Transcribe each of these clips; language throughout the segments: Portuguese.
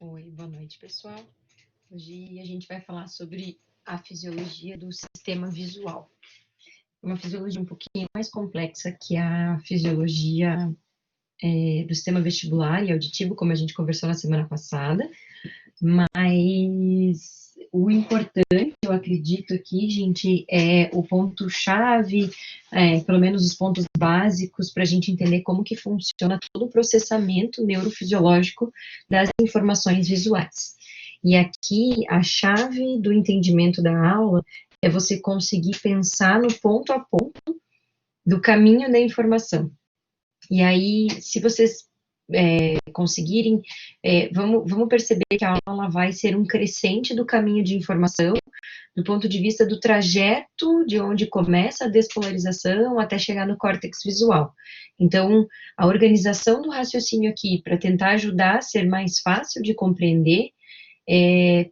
Oi, boa noite, pessoal. Hoje a gente vai falar sobre a fisiologia do sistema visual. Uma fisiologia um pouquinho mais complexa que a fisiologia do sistema vestibular e auditivo, como a gente conversou na semana passada, mas o importante, eu acredito aqui, gente, é o ponto-chave, pelo menos os pontos básicos, para a gente entender como que funciona todo o processamento neurofisiológico das informações visuais. E aqui, a chave do entendimento da aula é você conseguir pensar no ponto a ponto do caminho da informação. E aí, se vocês conseguirem, vamos perceber que a aula vai ser um crescente do caminho de informação, do ponto de vista do trajeto de onde começa a despolarização até chegar no córtex visual. Então, a organização do raciocínio aqui, para tentar ajudar a ser mais fácil de compreender,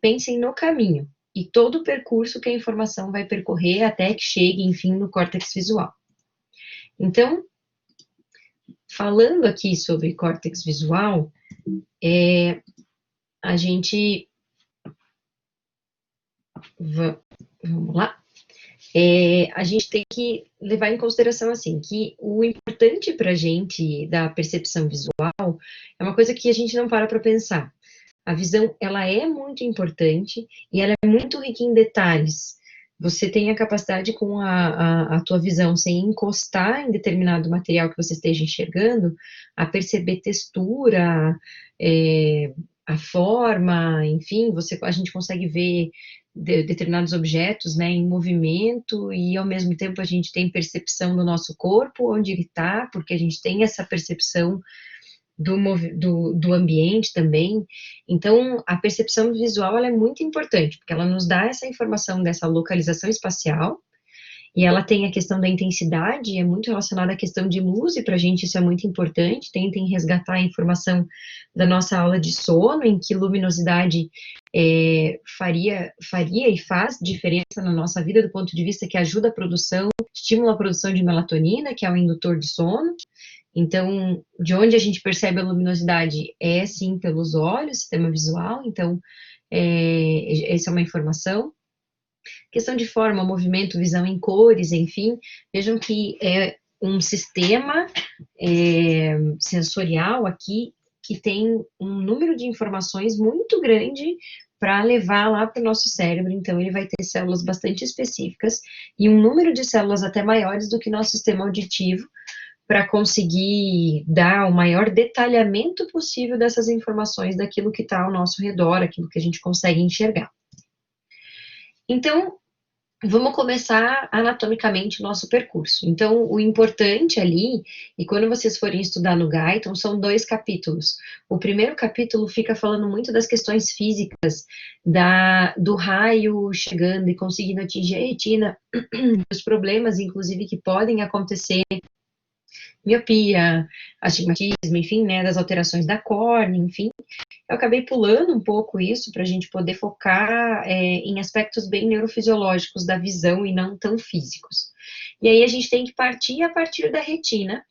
pensem no caminho e todo o percurso que a informação vai percorrer até que chegue, enfim, no córtex visual. Então, falando aqui sobre córtex visual, a gente... Vamos lá? A gente tem que levar em consideração, assim, que o importante para a gente da percepção visual é uma coisa que a gente não para pensar. A visão, ela é muito importante e ela é muito rica em detalhes. Você tem a capacidade com a tua visão, sem encostar em determinado material que você esteja enxergando, a perceber textura, a forma, enfim, a gente consegue ver determinados objetos, né, em movimento, e ao mesmo tempo a gente tem percepção do nosso corpo, onde ele está, porque a gente tem essa percepção do ambiente também. Então, a percepção visual, ela é muito importante, porque ela nos dá essa informação dessa localização espacial, e ela tem a questão da intensidade, é muito relacionada à questão de luz, e para a gente isso é muito importante. Tentem resgatar a informação da nossa aula de sono, em que luminosidade faria e faz diferença na nossa vida, do ponto de vista que ajuda a produção, estimula a produção de melatonina, que é o indutor de sono. Então, de onde a gente percebe a luminosidade é, sim, pelos olhos, sistema visual. Então, essa é uma informação. Questão de forma, movimento, visão em cores, enfim, vejam que é um sistema sensorial aqui que tem um número de informações muito grande para levar lá para o nosso cérebro. Então, ele vai ter células bastante específicas e um número de células até maiores do que nosso sistema auditivo, para conseguir dar o maior detalhamento possível dessas informações, daquilo que está ao nosso redor, aquilo que a gente consegue enxergar. Então, vamos começar anatomicamente o nosso percurso. Então, o importante ali, e quando vocês forem estudar no Guyton, são 2 capítulos. O primeiro capítulo fica falando muito das questões físicas, do raio chegando e conseguindo atingir a retina, os problemas, inclusive, que podem acontecer, miopia, astigmatismo, enfim, né, das alterações da córnea, enfim. Eu acabei pulando um pouco isso para a gente poder focar em aspectos bem neurofisiológicos da visão e não tão físicos. E aí a gente tem que partir a partir da retina,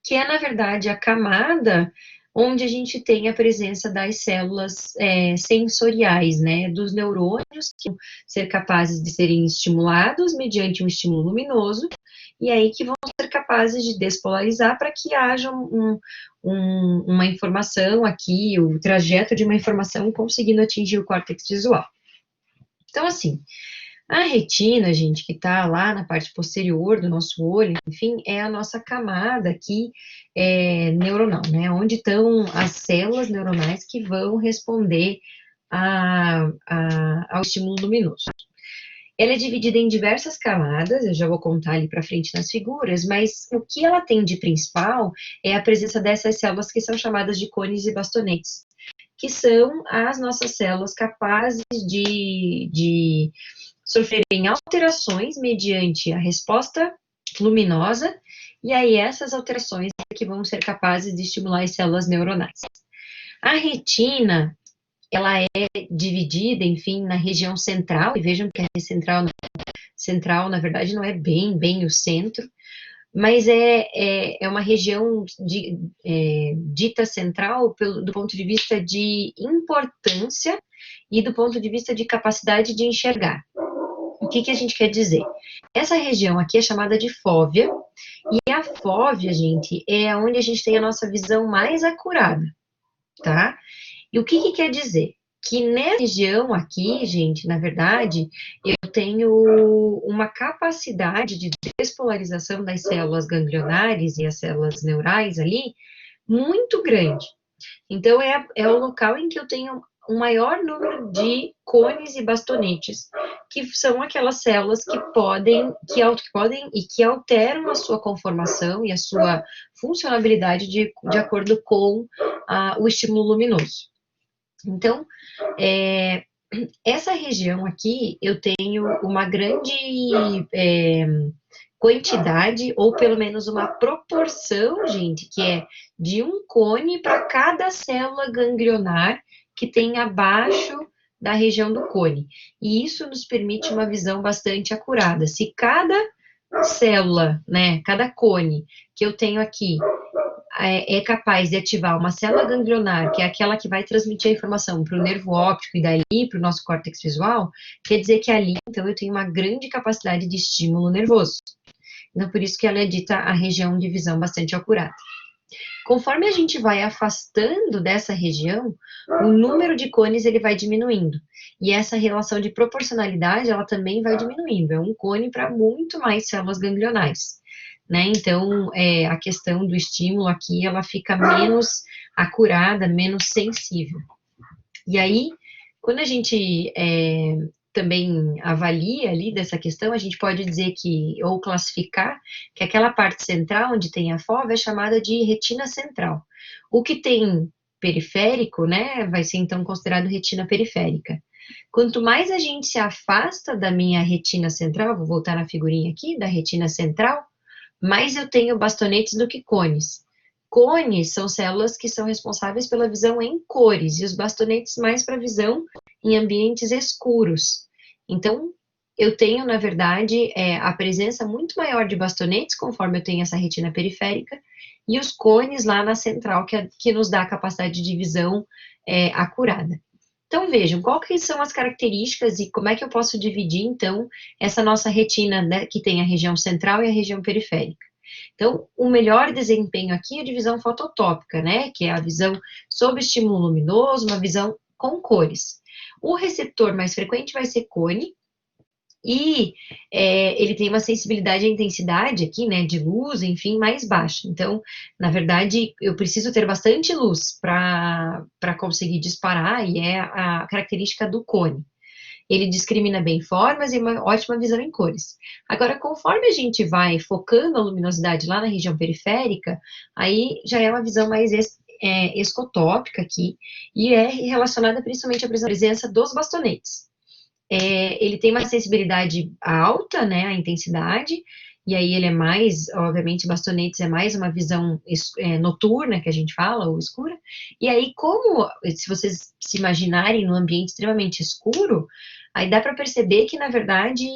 que é, na verdade, a camada onde a gente tem a presença das células sensoriais, né, dos neurônios, que vão ser capazes de serem estimulados mediante um estímulo luminoso, e aí que vão ser capazes de despolarizar para que haja uma informação aqui, o trajeto de uma informação conseguindo atingir o córtex visual. Então, assim, a retina, gente, que está lá na parte posterior do nosso olho, enfim, é a nossa camada aqui neuronal, né? Onde estão as células neuronais que vão responder ao estímulo luminoso. Ela é dividida em diversas camadas, eu já vou contar ali para frente nas figuras, mas o que ela tem de principal é a presença dessas células que são chamadas de cones e bastonetes, que são as nossas células capazes de sofrerem alterações mediante a resposta luminosa, e aí essas alterações é que vão ser capazes de estimular as células neuronais. A retina, ela é dividida, enfim, na região central, e vejam que a central, na verdade, não é bem o centro, mas é uma região dita central do ponto de vista de importância e do ponto de vista de capacidade de enxergar. O que a gente quer dizer? Essa região aqui é chamada de fóvea, e a fóvea, gente, é onde a gente tem a nossa visão mais acurada, tá? E o que quer dizer? Que nessa região aqui, gente, na verdade, eu tenho uma capacidade de despolarização das células ganglionares e as células neurais ali muito grande. Então, é o local em que eu tenho um maior número de cones e bastonetes, que são aquelas células que podem e que alteram a sua conformação e a sua funcionalidade de acordo com o estímulo luminoso. Então, essa região aqui, eu tenho uma grande quantidade, ou pelo menos uma proporção, gente, que é de um cone para cada célula ganglionar que tem abaixo da região do cone. E isso nos permite uma visão bastante acurada. Se cada célula, né, cada cone que eu tenho aqui é capaz de ativar uma célula ganglionar, que é aquela que vai transmitir a informação para o nervo óptico e dali para o nosso córtex visual, quer dizer que ali, então, eu tenho uma grande capacidade de estímulo nervoso. Então, por isso que ela é dita a região de visão bastante acurada. Conforme a gente vai afastando dessa região, o número de cones ele vai diminuindo. E essa relação de proporcionalidade, ela também vai diminuindo. É um cone para muito mais células ganglionais. Né? Então, a questão do estímulo aqui, ela fica menos acurada, menos sensível. E aí, quando a gente também avalia ali dessa questão, a gente pode dizer que, ou classificar, que aquela parte central onde tem a fóvea é chamada de retina central. O que tem periférico, né, vai ser então considerado retina periférica. Quanto mais a gente se afasta da minha retina central, vou voltar na figurinha aqui, da retina central, mais eu tenho bastonetes do que cones. Cones são células que são responsáveis pela visão em cores, e os bastonetes mais para visão em ambientes escuros. Então, eu tenho, na verdade, a presença muito maior de bastonetes, conforme eu tenho essa retina periférica, e os cones lá na central, que nos dá a capacidade de visão acurada. Então, vejam, quais são as características e como é que eu posso dividir, então, essa nossa retina, né, que tem a região central e a região periférica. Então, o melhor desempenho aqui é a divisão fototópica, né, que é a visão sob estímulo luminoso, uma visão com cores. O receptor mais frequente vai ser cone, e ele tem uma sensibilidade à intensidade aqui, né, de luz, enfim, mais baixa. Então, na verdade, eu preciso ter bastante luz para conseguir disparar, e é a característica do cone. Ele discrimina bem formas e uma ótima visão em cores. Agora, conforme a gente vai focando a luminosidade lá na região periférica, aí já é uma visão mais escotópica aqui, e é relacionada principalmente à presença dos bastonetes. Ele tem uma sensibilidade alta, né, a intensidade, e aí ele é mais, obviamente, bastonetes é mais uma visão noturna, que a gente fala, ou escura, e aí como, se vocês se imaginarem num ambiente extremamente escuro, aí dá para perceber que, na verdade,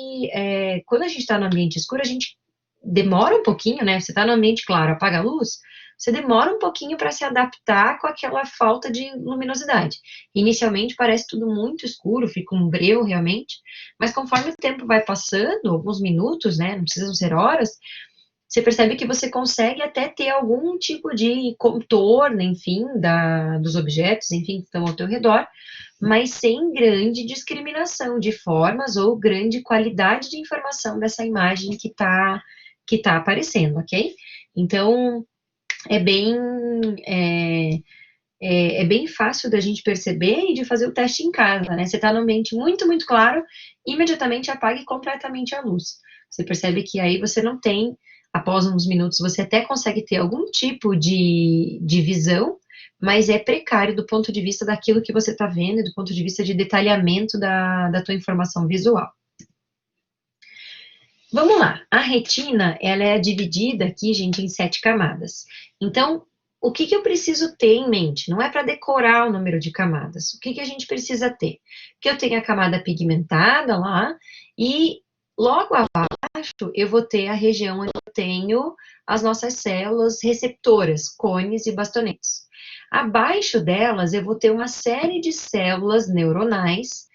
quando a gente está no ambiente escuro, a gente demora um pouquinho, né, você está no ambiente claro, apaga a luz, você demora um pouquinho para se adaptar com aquela falta de luminosidade. Inicialmente parece tudo muito escuro, fica um breu realmente, mas conforme o tempo vai passando, alguns minutos, né, não precisam ser horas, você percebe que você consegue até ter algum tipo de contorno, enfim, dos objetos, enfim, que estão ao teu redor, mas sem grande discriminação de formas ou grande qualidade de informação dessa imagem que tá aparecendo, ok? Então, é bem, é bem fácil da gente perceber e de fazer o teste em casa, né? Você está num ambiente muito, muito claro, imediatamente apague completamente a luz. Você percebe que aí você não tem, após uns minutos, você até consegue ter algum tipo de visão, mas é precário do ponto de vista daquilo que você está vendo e do ponto de vista de detalhamento da tua informação visual. Vamos lá, a retina, ela é dividida aqui, gente, em 7 camadas. Então, o que eu preciso ter em mente? Não é para decorar o número de camadas. O que a gente precisa ter? Que eu tenha a camada pigmentada lá, e Logo abaixo, eu vou ter a região onde eu tenho as nossas células receptoras, cones e bastonetes. Abaixo delas, eu vou ter uma série de células neuronais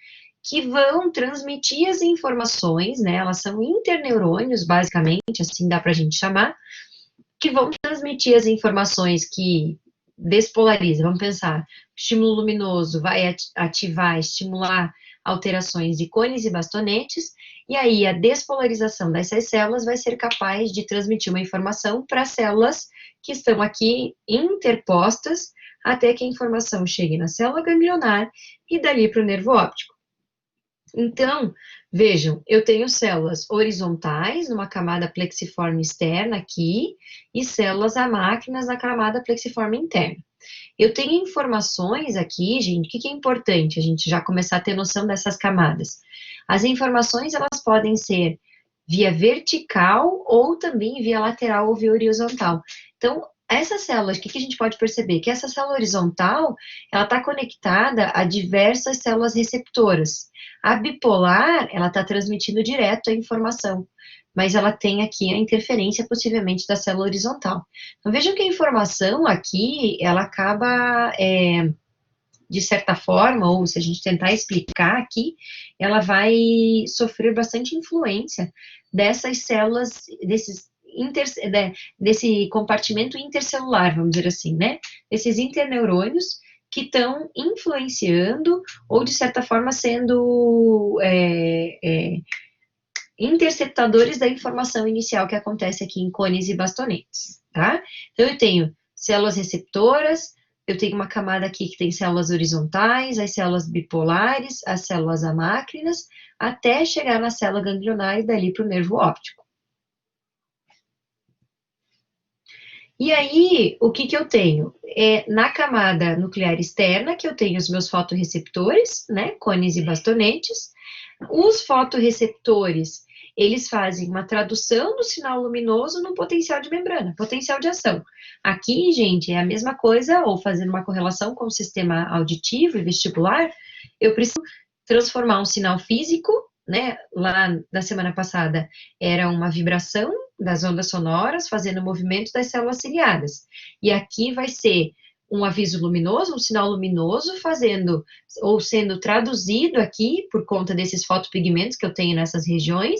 que vão transmitir as informações, né? Elas são interneurônios, basicamente, assim dá para a gente chamar, que vão transmitir as informações que despolarizam. Vamos pensar, estímulo luminoso vai ativar, estimular alterações de cones e bastonetes, e aí a despolarização dessas células vai ser capaz de transmitir uma informação para células que estão aqui interpostas até que a informação chegue na célula ganglionar e dali para o nervo óptico. Então, vejam, eu tenho células horizontais numa camada plexiforme externa aqui e células amácrinas na camada plexiforme interna. Eu tenho informações aqui, gente, o que é importante a gente já começar a ter noção dessas camadas? As informações, elas podem ser via vertical ou também via lateral ou via horizontal. Então, essas células, o que a gente pode perceber? Que essa célula horizontal, ela está conectada a diversas células receptoras. A bipolar, ela está transmitindo direto a informação, mas ela tem aqui a interferência, possivelmente, da célula horizontal. Então, vejam que a informação aqui, ela acaba, de certa forma, ou se a gente tentar explicar aqui, ela vai sofrer bastante influência dessas células, desse compartimento intercelular, vamos dizer assim, né? Esses interneurônios que estão influenciando ou, de certa forma, sendo interceptadores da informação inicial que acontece aqui em cones e bastonetes, tá? Então, eu tenho células receptoras, eu tenho uma camada aqui que tem células horizontais, as células bipolares, as células amácrinas, até chegar na célula ganglionar e dali para o nervo óptico. E aí, o que eu tenho? Na camada nuclear externa, que eu tenho os meus fotorreceptores, né, cones e bastonetes. Os fotorreceptores, eles fazem uma tradução do sinal luminoso no potencial de membrana, potencial de ação. Aqui, gente, é a mesma coisa, ou fazendo uma correlação com o sistema auditivo e vestibular, eu preciso transformar um sinal físico, né, lá na semana passada era uma vibração das ondas sonoras fazendo o movimento das células ciliadas. E aqui vai ser um aviso luminoso, um sinal luminoso fazendo ou sendo traduzido aqui por conta desses fotopigmentos que eu tenho nessas regiões,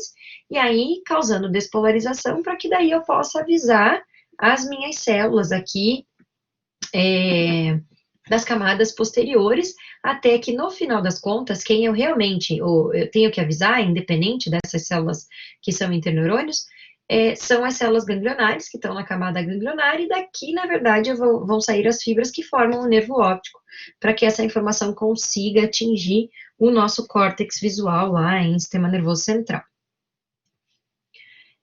e aí causando despolarização para que daí eu possa avisar as minhas células aqui das camadas posteriores, até que no final das contas, quem eu realmente, ou eu tenho que avisar, independente dessas células que são interneurônios, são as células ganglionares, que estão na camada ganglionar, e daqui, na verdade, vão sair as fibras que formam o nervo óptico, para que essa informação consiga atingir o nosso córtex visual lá em sistema nervoso central.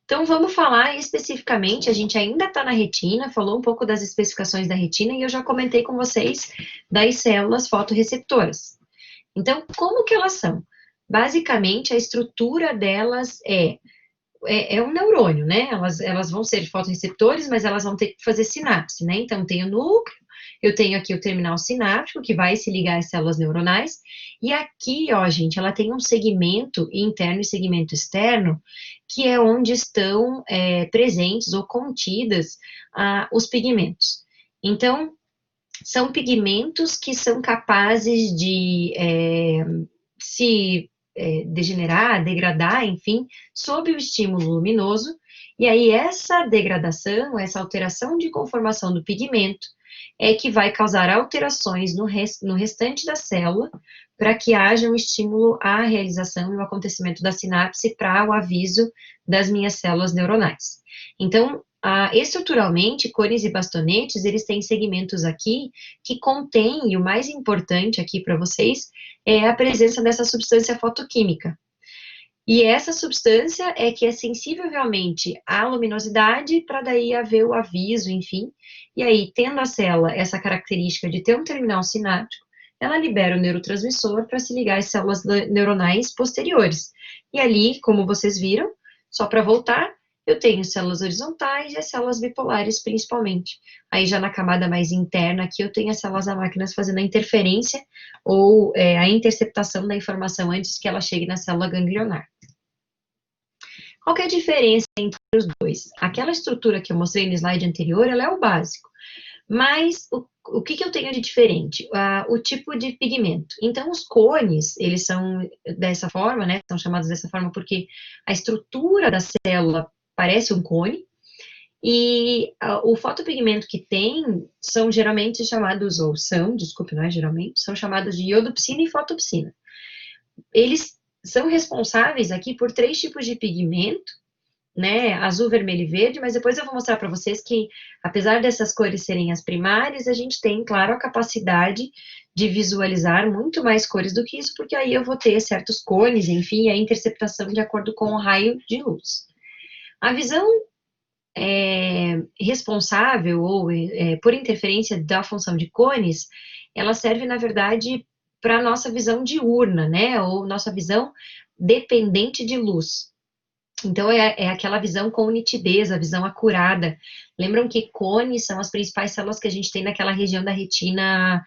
Então, vamos falar especificamente, a gente ainda está na retina, falou um pouco das especificações da retina, e eu já comentei com vocês das células fotorreceptoras. Então, como que elas são? Basicamente, a estrutura delas é um neurônio, né? Elas vão ser fotorreceptores, mas elas vão ter que fazer sinapse, né? Então, tem o núcleo, eu tenho aqui o terminal sináptico, que vai se ligar às células neuronais, e aqui, ó, gente, ela tem um segmento interno e segmento externo, que é onde estão presentes ou contidas os pigmentos. Então, são pigmentos que são capazes de se degenerar, degradar, enfim, sob o estímulo luminoso, e aí essa degradação, essa alteração de conformação do pigmento é que vai causar alterações no restante da célula, para que haja um estímulo à realização e o acontecimento da sinapse para o aviso das minhas células neuronais. Então, estruturalmente, cones e bastonetes, eles têm segmentos aqui que contêm, e o mais importante aqui para vocês, é a presença dessa substância fotoquímica. E essa substância é que é sensível realmente à luminosidade, para daí haver o aviso, enfim. E aí, tendo a célula essa característica de ter um terminal sináptico, ela libera o neurotransmissor para se ligar às células neuronais posteriores. E ali, como vocês viram, só para voltar, eu tenho células horizontais e as células bipolares, principalmente. Aí, já na camada mais interna, aqui eu tenho as células amácrinas fazendo a interferência ou a interceptação da informação antes que ela chegue na célula ganglionar. Qual que é a diferença entre os dois? Aquela estrutura que eu mostrei no slide anterior, ela é o básico. Mas o que eu tenho de diferente? O tipo de pigmento. Então, os cones, eles são dessa forma, né? São chamados dessa forma porque a estrutura da célula parece um cone, e o fotopigmento que tem são geralmente chamados, ou são, desculpe, não é geralmente, são chamados de iodopsina e fotopsina. Eles são responsáveis aqui por 3 tipos de pigmento, né, azul, vermelho e verde, mas depois eu vou mostrar para vocês que, apesar dessas cores serem as primárias, a gente tem, claro, a capacidade de visualizar muito mais cores do que isso, porque aí eu vou ter certos cones, enfim, a interceptação de acordo com o raio de luz. A visão responsável ou por interferência da função de cones, ela serve, na verdade, para a nossa visão diurna, né, ou nossa visão dependente de luz. Então, é aquela visão com nitidez, a visão acurada. Lembram que cones são as principais células que a gente tem naquela região da retina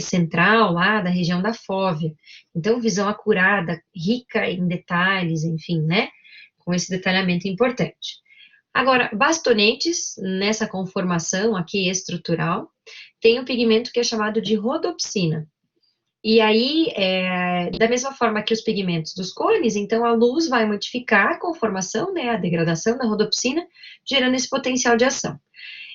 central, lá da região da fóvea. Então, visão acurada, rica em detalhes, enfim, né? Com esse detalhamento importante. Agora, bastonetes, nessa conformação aqui estrutural, tem um pigmento que é chamado de rodopsina. E aí, da mesma forma que os pigmentos dos cones, então a luz vai modificar a conformação, né, a degradação da rodopsina, gerando esse potencial de ação.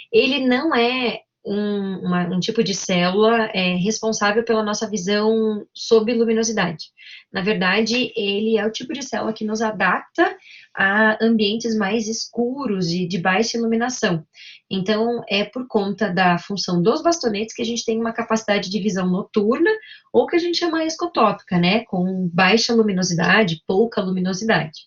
Ele não é um tipo de célula responsável pela nossa visão sob luminosidade. Na verdade, ele é o tipo de célula que nos adapta a ambientes mais escuros e de baixa iluminação. Então, é por conta da função dos bastonetes que a gente tem uma capacidade de visão noturna, ou que a gente chama escotópica, né, com baixa luminosidade, pouca luminosidade.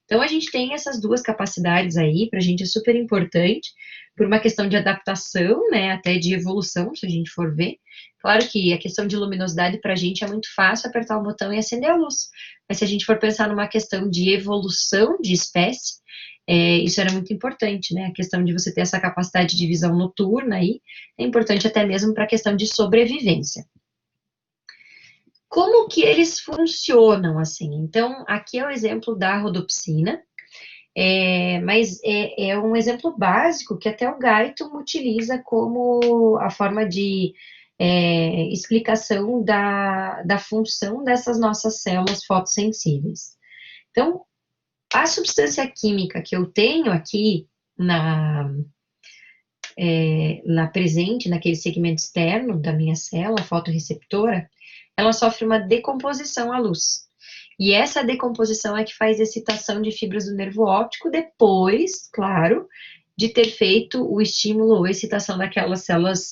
Então, a gente tem essas duas capacidades aí, para a gente é super importante, por uma questão de adaptação, né, até de evolução, se a gente for ver. Claro que a questão de luminosidade para a gente é muito fácil apertar o botão e acender a luz, mas se a gente for pensar numa questão de evolução de espécie, isso era muito importante, né, a questão de você ter essa capacidade de visão noturna aí, é importante até mesmo para a questão de sobrevivência. Como que eles funcionam, assim? Então, aqui é o exemplo da rodopsina, mas é um exemplo básico que até o Guyton utiliza como a forma de explicação da função dessas nossas células fotossensíveis. Então, a substância química que eu tenho aqui na presente, naquele segmento externo da minha célula fotorreceptora, ela sofre uma decomposição à luz. E essa decomposição é que faz excitação de fibras do nervo óptico depois, claro, de ter feito o estímulo ou excitação daquelas células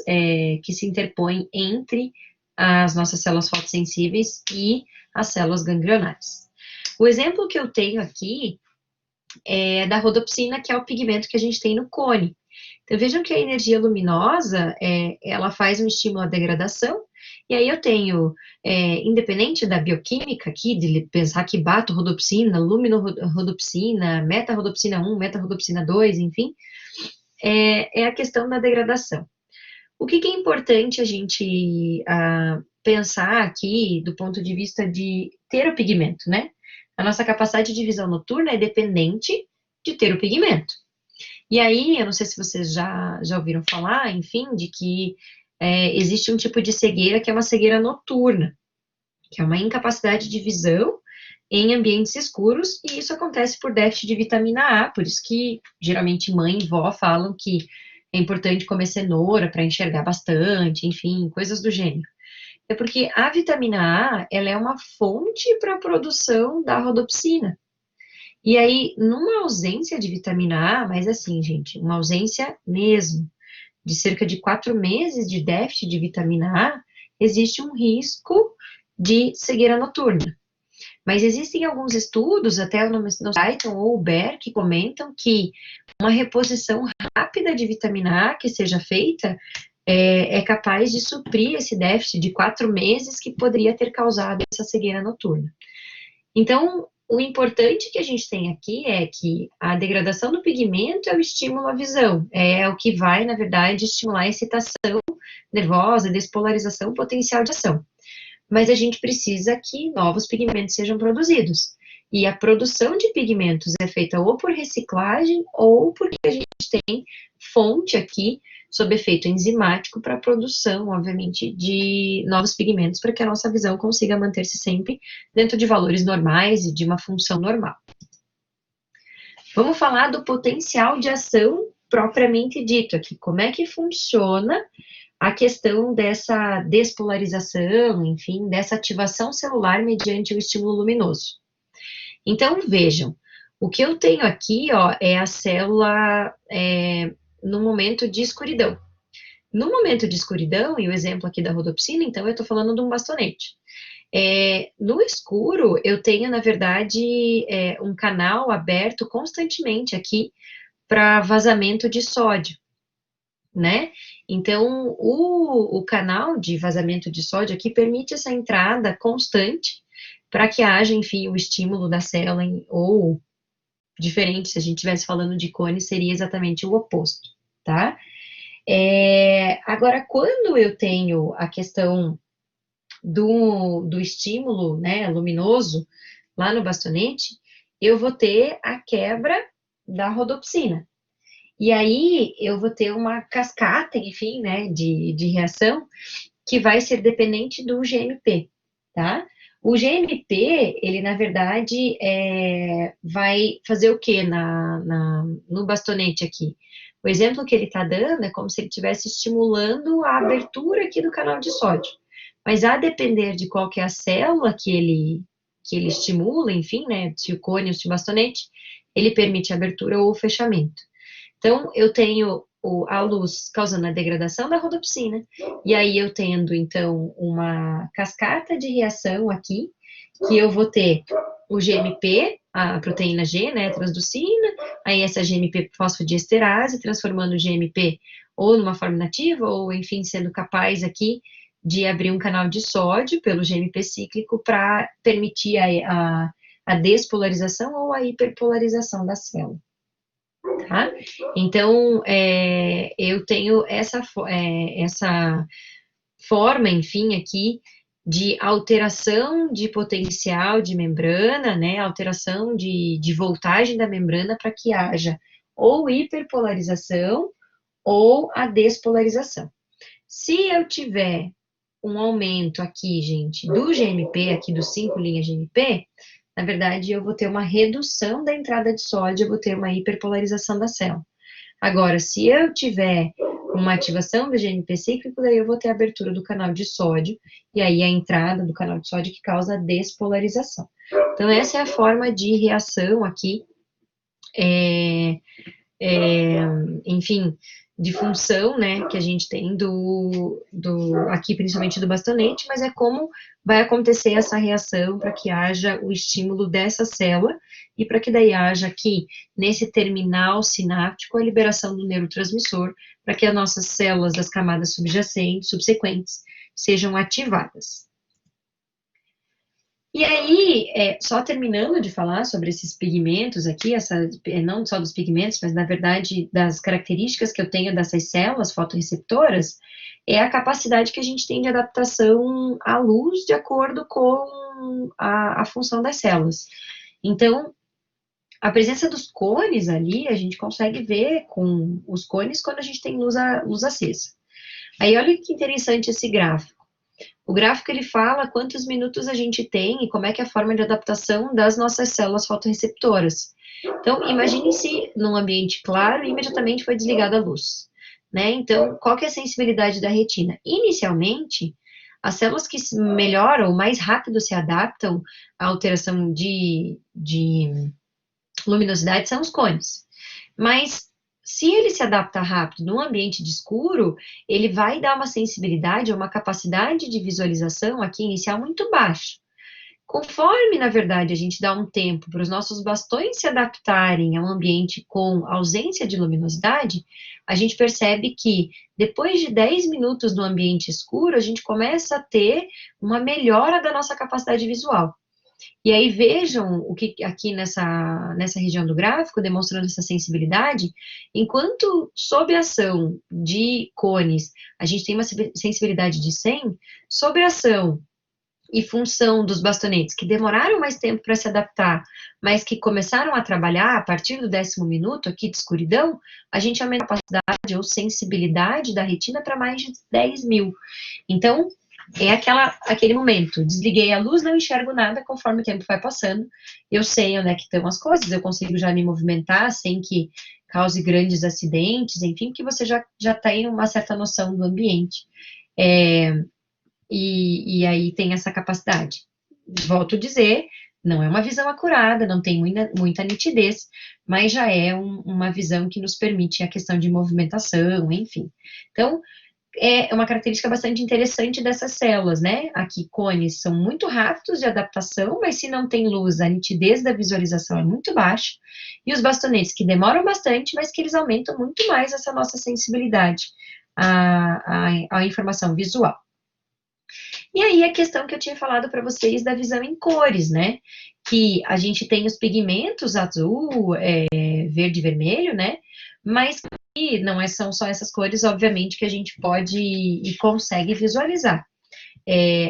que se interpõem entre as nossas células fotossensíveis e as células ganglionares. O exemplo que eu tenho aqui é da rodopsina, que é o pigmento que a gente tem no cone. Então, vejam que a energia luminosa, ela faz um estímulo à degradação, e aí eu tenho, independente da bioquímica aqui, de pensar que bato-rodopsina, lumino-rodopsina, meta-rodopsina 1, meta-rodopsina 2, enfim, é a questão da degradação. O que é importante a gente pensar aqui, do ponto de vista de ter o pigmento, né? A nossa capacidade de visão noturna é dependente de ter o pigmento. E aí, eu não sei se vocês já ouviram falar, enfim, de que existe um tipo de cegueira que é uma cegueira noturna, que é uma incapacidade de visão em ambientes escuros, e isso acontece por déficit de vitamina A, por isso que geralmente mãe e vó falam que é importante comer cenoura para enxergar bastante, enfim, coisas do gênero. É porque a vitamina A, ela é uma fonte para a produção da rodopsina. E aí, numa ausência de vitamina A, mas assim, gente, uma ausência mesmo, de cerca de 4 meses de déficit de vitamina A, existe um risco de cegueira noturna. Mas existem alguns estudos, até no Guyton ou o Baer, que comentam que uma reposição rápida de vitamina A que seja feita é capaz de suprir esse déficit de 4 meses que poderia ter causado essa cegueira noturna. Então, o importante que a gente tem aqui é que a degradação do pigmento é o estímulo à visão, é o que vai, na verdade, estimular a excitação nervosa, despolarização, potencial de ação. Mas a gente precisa que novos pigmentos sejam produzidos. e a produção de pigmentos é feita ou por reciclagem ou porque a gente tem fonte aqui sob efeito enzimático para a produção, obviamente, de novos pigmentos para que a nossa visão consiga manter-se sempre dentro de valores normais e de uma função normal. Vamos falar do potencial de ação propriamente dito aqui, como é que funciona a questão dessa despolarização, enfim, dessa ativação celular mediante o estímulo luminoso. Então, vejam, o que eu tenho aqui, ó, é a célula no momento de escuridão. No momento de escuridão, e o exemplo aqui da rodopsina, então eu estou falando de um bastonete. No escuro, eu tenho, na verdade, um canal aberto constantemente aqui para vazamento de sódio, né? Então, o canal de vazamento de sódio aqui permite essa entrada constante para que haja, enfim, o estímulo da célula, ou diferente, se a gente estivesse falando de cone, seria exatamente o oposto, tá? Agora, quando eu tenho a questão do estímulo, né, luminoso, lá no bastonete, eu vou ter a quebra da rodopsina. E aí, eu vou ter uma cascata, enfim, né, de reação, que vai ser dependente do GMP, tá? O GMP, ele, na verdade, vai fazer o quê no bastonete aqui? O exemplo que ele está dando é como se ele estivesse estimulando a abertura aqui do canal de sódio. Mas a depender de qual que é a célula que ele estimula, enfim, né, se o cone ou se o bastonete, ele permite a abertura ou o fechamento. Então, eu tenho a luz causando a degradação da rodopsina, e aí eu tendo, então, uma cascata de reação aqui, que eu vou ter o GMP, a proteína G, né, transducina, aí essa GMP fosfodiesterase, transformando o GMP ou numa forma nativa, ou, enfim, sendo capaz aqui de abrir um canal de sódio pelo GMP cíclico para permitir a despolarização ou a hiperpolarização da célula. Tá? Então, eu tenho essa forma, enfim, aqui, de alteração de potencial de membrana, né, alteração de voltagem da membrana para que haja ou hiperpolarização ou a despolarização. Se eu tiver um aumento aqui, gente, do GMP, aqui dos 5' GMP, na verdade, eu vou ter uma redução da entrada de sódio, eu vou ter uma hiperpolarização da célula. Agora, se eu tiver uma ativação do GNP cíclico, daí eu vou ter a abertura do canal de sódio, e aí a entrada do canal de sódio que causa a despolarização. Então, essa é a forma de reação aqui, enfim, de função, né, que a gente tem aqui, principalmente do bastonete, mas é como vai acontecer essa reação para que haja o estímulo dessa célula e para que daí haja aqui, nesse terminal sináptico, a liberação do neurotransmissor para que as nossas células das camadas subjacentes, subsequentes, sejam ativadas. E aí, só terminando de falar sobre esses pigmentos aqui, não só dos pigmentos, mas na verdade das características que eu tenho dessas células fotorreceptoras, é a capacidade que a gente tem de adaptação à luz de acordo com a função das células. Então, a presença dos cones ali, a gente consegue ver com os cones quando a gente tem luz acesa. Aí, olha que interessante esse gráfico. O gráfico, ele fala quantos minutos a gente tem e como é que é a forma de adaptação das nossas células fotorreceptoras. Então, imagine se num ambiente claro e imediatamente foi desligada a luz, né? Então, qual que é a sensibilidade da retina? Inicialmente, as células que melhoram, mais rápido se adaptam à alteração de luminosidade são os cones. Mas se ele se adapta rápido num ambiente de escuro, ele vai dar uma sensibilidade, uma capacidade de visualização aqui inicial muito baixa. Conforme, na verdade, a gente dá um tempo para os nossos bastões se adaptarem a um ambiente com ausência de luminosidade, a gente percebe que depois de 10 minutos no ambiente escuro, a gente começa a ter uma melhora da nossa capacidade visual. E aí vejam o que aqui nessa região do gráfico, demonstrando essa sensibilidade, enquanto sob a ação de cones, a gente tem uma sensibilidade de 100, sob a ação e função dos bastonetes que demoraram mais tempo para se adaptar, mas que começaram a trabalhar a partir do 10º minuto aqui de escuridão, a gente aumenta a capacidade ou sensibilidade da retina para mais de 10.000. Então, é aquele momento, desliguei a luz, não enxergo nada, conforme o tempo vai passando, eu sei onde é que estão as coisas, eu consigo já me movimentar sem que cause grandes acidentes, enfim, que você já tem uma certa noção do ambiente. E aí tem essa capacidade. Volto a dizer, não é uma visão acurada, não tem muita nitidez, mas já é uma visão que nos permite a questão de movimentação, enfim. Então, é uma característica bastante interessante dessas células, né? Aqui, cones são muito rápidos de adaptação, mas se não tem luz, a nitidez da visualização é muito baixa, e os bastonetes que demoram bastante, mas que eles aumentam muito mais essa nossa sensibilidade à informação visual. E aí a questão que eu tinha falado para vocês da visão em cores, né? Que a gente tem os pigmentos azul, verde e vermelho, né? Mas que não são só essas cores, obviamente, que a gente pode e consegue visualizar.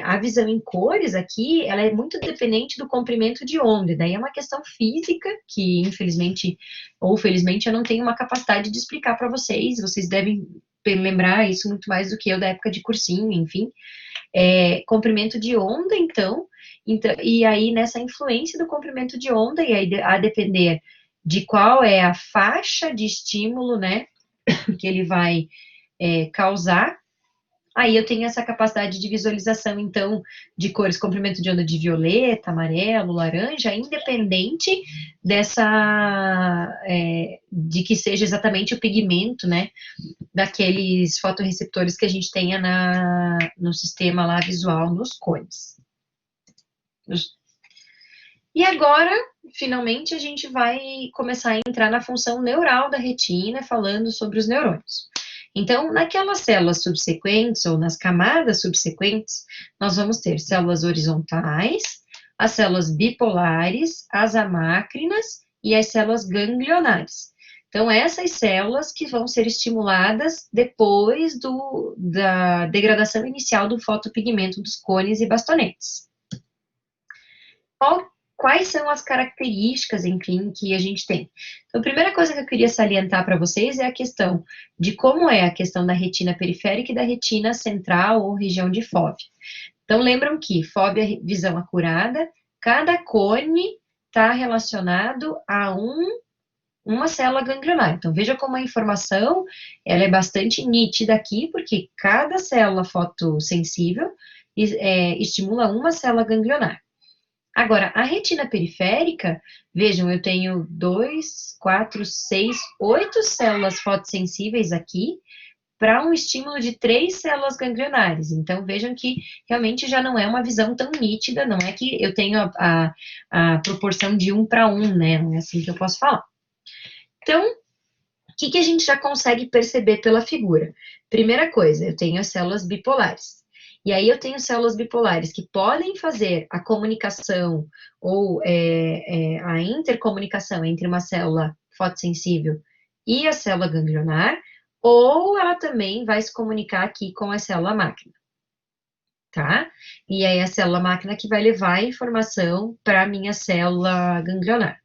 A visão em cores aqui, ela é muito dependente do comprimento de onda, e daí é uma questão física que, infelizmente, ou felizmente, eu não tenho uma capacidade de explicar para vocês, vocês devem lembrar isso muito mais do que eu da época de cursinho, enfim, comprimento de onda, então, e aí nessa influência do comprimento de onda, e aí a depender de qual é a faixa de estímulo, né, que ele vai causar, aí eu tenho essa capacidade de visualização, então, de cores, comprimento de onda de violeta, amarelo, laranja, independente de que seja exatamente o pigmento, né, daqueles fotorreceptores que a gente tenha no sistema lá visual, nos cones. E agora, finalmente, a gente vai começar a entrar na função neural da retina, falando sobre os neurônios. Então, naquelas células subsequentes, ou nas camadas subsequentes, nós vamos ter células horizontais, as células bipolares, as amácrinas e as células ganglionares. Então, essas células que vão ser estimuladas depois da degradação inicial do fotopigmento dos cones e bastonetes. Quais são as características, enfim, que a gente tem? Então, a primeira coisa que eu queria salientar para vocês é a questão de como é a questão da retina periférica e da retina central ou região de fóvea. Então, lembram que fóvea é visão acurada, cada cone está relacionado a uma célula ganglionar. Então, veja como a informação ela é bastante nítida aqui, porque cada célula fotossensível estimula uma célula ganglionar. Agora, a retina periférica, vejam, eu tenho 2, 4, 6, 8 células fotossensíveis aqui, para um estímulo de 3 células ganglionares. Então, vejam que realmente já não é uma visão tão nítida, não é que eu tenho a proporção de 1 para 1, né? Não é assim que eu posso falar. Então, o que a gente já consegue perceber pela figura? Primeira coisa, eu tenho as células bipolares. E aí eu tenho células bipolares que podem fazer a comunicação ou a intercomunicação entre uma célula fotossensível e a célula ganglionar, ou ela também vai se comunicar aqui com a célula máquina, tá? E aí a célula máquina que vai levar a informação para a minha célula ganglionar.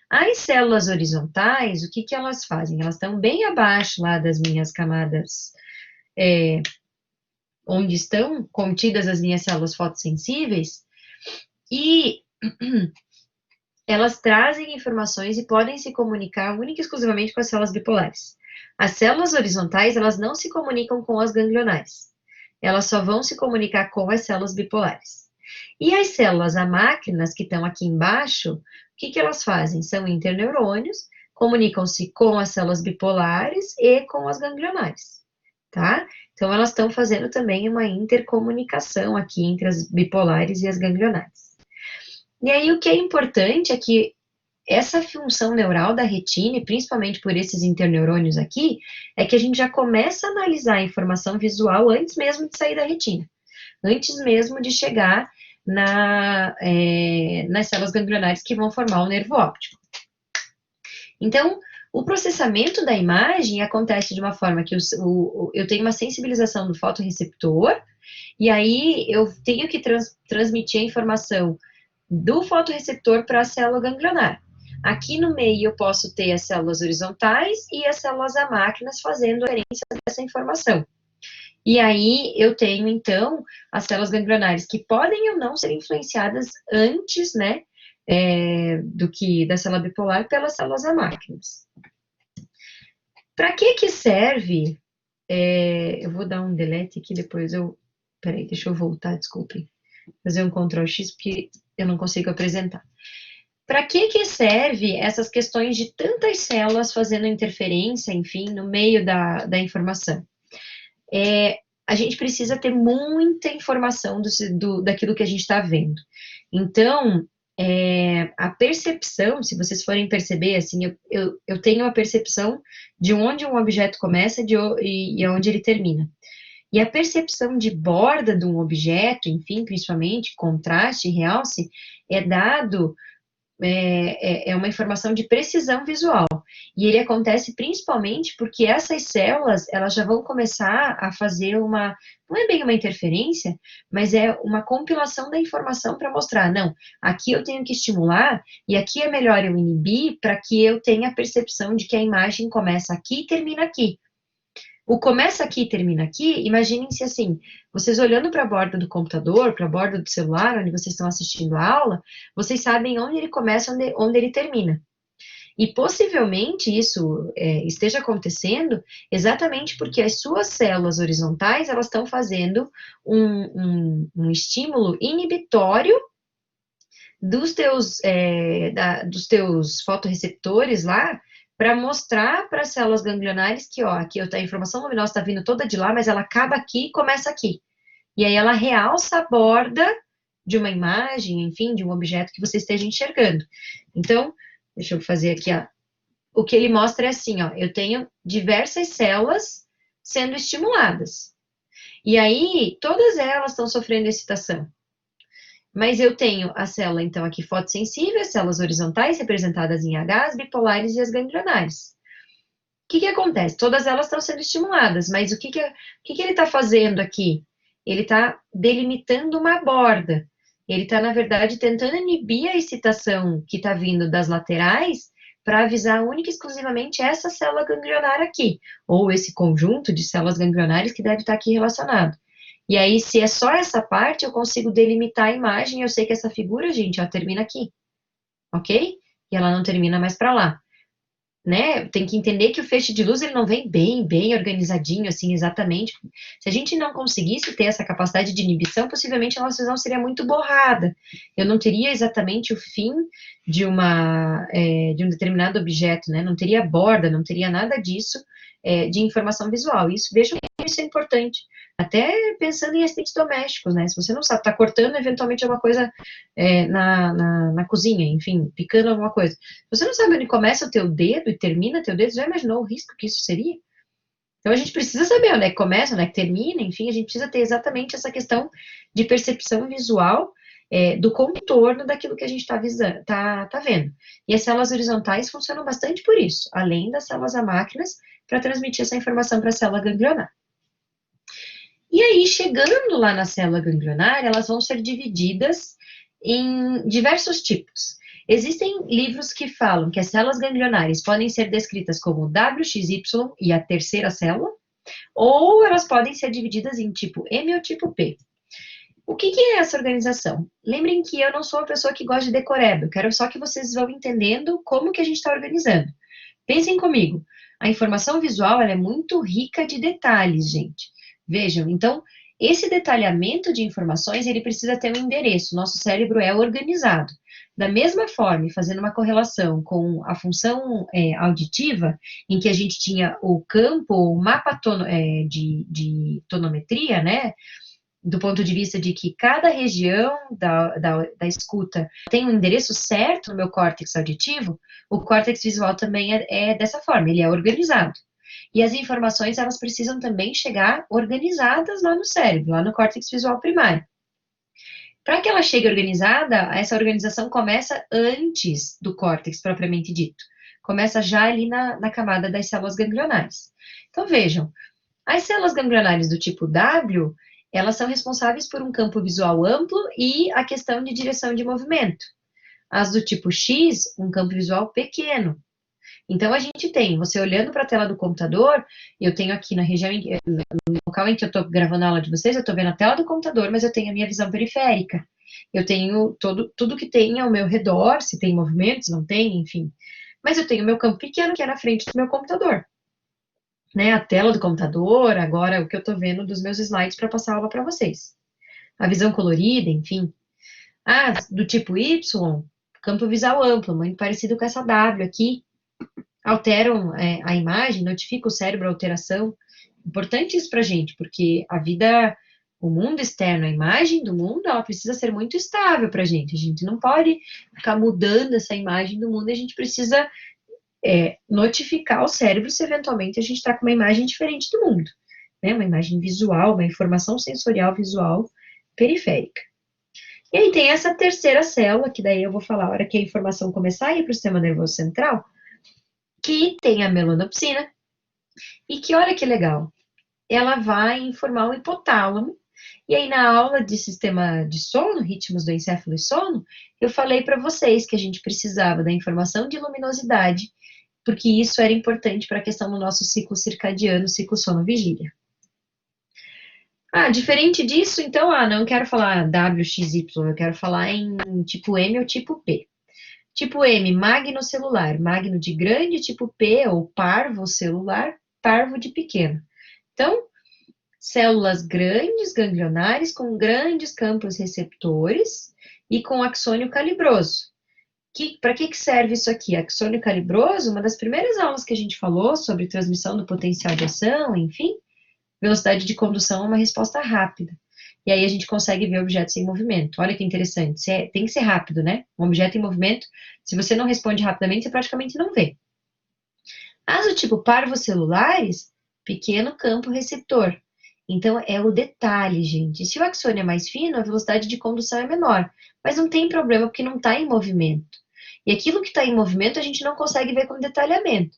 As células horizontais, o que elas fazem? Elas estão bem abaixo lá das minhas camadas, onde estão contidas as minhas células fotossensíveis, e elas trazem informações e podem se comunicar única e exclusivamente com as células bipolares. As células horizontais, elas não se comunicam com as ganglionares. Elas só vão se comunicar com as células bipolares. E as células amácrinas, que estão aqui embaixo, o que elas fazem? São interneurônios, comunicam-se com as células bipolares e com as ganglionares, tá? Então, elas estão fazendo também uma intercomunicação aqui entre as bipolares e as ganglionares. E aí, o que é importante é que essa função neural da retina, e principalmente por esses interneurônios aqui, é que a gente já começa a analisar a informação visual antes mesmo de sair da retina, antes mesmo de chegar nas células ganglionares que vão formar o nervo óptico. Então, O processamento da imagem acontece de uma forma que eu tenho uma sensibilização do fotorreceptor, e aí eu tenho que transmitir a informação do fotorreceptor para a célula ganglionar. Aqui no meio eu posso ter as células horizontais e as células amácrinas fazendo a referência dessa informação. E aí eu tenho, então, as células ganglionares que podem ou não ser influenciadas antes, né, do que da célula bipolar pelas células amácrinas. Para que serve? Eu vou dar um delete aqui, depois eu... Peraí, deixa eu voltar, desculpem. Fazer um Ctrl X, porque eu não consigo apresentar. Para que serve essas questões de tantas células fazendo interferência, enfim, no meio da informação? A gente precisa ter muita informação daquilo que a gente está vendo. Então, a percepção, se vocês forem perceber, assim, eu tenho a percepção de onde um objeto começa e onde ele termina. E a percepção de borda de um objeto, enfim, principalmente contraste e realce, é dado... É uma informação de precisão visual, e ele acontece principalmente porque essas células, elas já vão começar a fazer não é bem uma interferência, mas é uma compilação da informação para mostrar, não, aqui eu tenho que estimular, e aqui é melhor eu inibir para que eu tenha a percepção de que a imagem começa aqui e termina aqui. O começa aqui e termina aqui, imaginem-se assim, vocês olhando para a borda do computador, para a borda do celular, onde vocês estão assistindo a aula, vocês sabem onde ele começa, onde ele termina. E possivelmente isso esteja acontecendo exatamente porque as suas células horizontais, elas estão fazendo um estímulo inibitório dos teus fotorreceptores lá, para mostrar para as células ganglionares que, ó, aqui a informação luminosa está vindo toda de lá, mas ela acaba aqui e começa aqui. E aí ela realça a borda de uma imagem, enfim, de um objeto que você esteja enxergando. Então, deixa eu fazer aqui, ó. O que ele mostra é assim, ó, eu tenho diversas células sendo estimuladas. E aí, todas elas estão sofrendo excitação. Mas eu tenho a célula, então, aqui fotossensível, as células horizontais representadas em H, as bipolares e as ganglionares. O que acontece? Todas elas estão sendo estimuladas, mas o que ele está fazendo aqui? Ele está delimitando uma borda. Ele está, na verdade, tentando inibir a excitação que está vindo das laterais para avisar única e exclusivamente essa célula ganglionar aqui, ou esse conjunto de células ganglionares que deve estar aqui relacionado. E aí, se é só essa parte, eu consigo delimitar a imagem, eu sei que essa figura, gente, ela termina aqui, ok? E ela não termina mais para lá, né? Tem que entender que o feixe de luz, ele não vem bem organizadinho, assim, exatamente. Se a gente não conseguisse ter essa capacidade de inibição, possivelmente a nossa visão seria muito borrada. Eu não teria exatamente o fim de um determinado objeto, né? Não teria borda, não teria nada disso de informação visual. Isso, vejam que isso é importante. Até pensando em acidentes domésticos, né? Se você não sabe, tá cortando eventualmente alguma coisa na cozinha, enfim, picando alguma coisa. Se você não sabe onde começa o teu dedo e termina o teu dedo, já imaginou o risco que isso seria? Então a gente precisa saber onde é que começa, onde é que termina, enfim, a gente precisa ter exatamente essa questão de percepção visual do contorno daquilo que a gente está vendo. E as células horizontais funcionam bastante por isso, além das células amácrinas, para transmitir essa informação para a célula ganglionar. E aí, chegando lá na célula ganglionar, elas vão ser divididas em diversos tipos. Existem livros que falam que as células ganglionares podem ser descritas como WXY e a terceira célula, ou elas podem ser divididas em tipo M ou tipo P. O que é essa organização? Lembrem que eu não sou uma pessoa que gosta de decoreba, eu quero só que vocês vão entendendo como que a gente está organizando. Pensem comigo, a informação visual ela é muito rica de detalhes, gente. Vejam, então, esse detalhamento de informações, ele precisa ter um endereço, nosso cérebro é organizado. Da mesma forma, fazendo uma correlação com a função auditiva, em que a gente tinha o campo, o mapa de tonometria, né, do ponto de vista de que cada região da escuta tem um endereço certo no meu córtex auditivo, o córtex visual também é dessa forma, ele é organizado. E as informações, elas precisam também chegar organizadas lá no cérebro, lá no córtex visual primário. Para que ela chegue organizada, essa organização começa antes do córtex propriamente dito. Começa já ali na camada das células ganglionares. Então, vejam, as células ganglionares do tipo W, elas são responsáveis por um campo visual amplo e a questão de direção de movimento. As do tipo X, um campo visual pequeno. Então, a gente tem, você olhando para a tela do computador, eu tenho aqui na região, no local em que eu estou gravando a aula de vocês, eu estou vendo a tela do computador, mas eu tenho a minha visão periférica. Eu tenho tudo que tem ao meu redor, se tem movimentos, não tem, enfim. Mas eu tenho o meu campo pequeno, que é na frente do meu computador. Né, a tela do computador, agora o que eu estou vendo dos meus slides para passar a aula para vocês. A visão colorida, enfim. Do tipo Y, campo visual amplo, muito parecido com essa W aqui, alteram a imagem, notifica o cérebro a alteração. Importante isso para a gente, porque a vida, o mundo externo, a imagem do mundo, ela precisa ser muito estável para a gente não pode ficar mudando essa imagem do mundo, a gente precisa notificar o cérebro se eventualmente a gente está com uma imagem diferente do mundo, né? Uma imagem visual, uma informação sensorial visual periférica. E aí tem essa terceira célula, que daí eu vou falar a hora que a informação começar a ir para o sistema nervoso central, que tem a melanopsina, e que, olha que legal, ela vai informar o hipotálamo, e aí na aula de sistema de sono, ritmos do encéfalo e sono, eu falei para vocês que a gente precisava da informação de luminosidade, porque isso era importante para a questão do nosso ciclo circadiano, ciclo sono-vigília. Diferente disso, então, não quero falar WXY, eu quero falar em tipo M ou tipo P. Tipo M, magnocelular, magno de grande, tipo P, ou parvo celular, parvo de pequeno. Então, células grandes, ganglionares, com grandes campos receptores e com axônio calibroso. Para que serve isso aqui? Axônio calibroso, uma das primeiras aulas que a gente falou sobre transmissão do potencial de ação, enfim, velocidade de condução é uma resposta rápida. E aí a gente consegue ver objetos em movimento. Olha que interessante, tem que ser rápido, né? Um objeto em movimento, se você não responde rapidamente, você praticamente não vê. As do tipo parvocelulares, pequeno campo receptor. Então, é o detalhe, gente. Se o axônio é mais fino, a velocidade de condução é menor. Mas não tem problema, porque não está em movimento. E aquilo que está em movimento, a gente não consegue ver com detalhamento.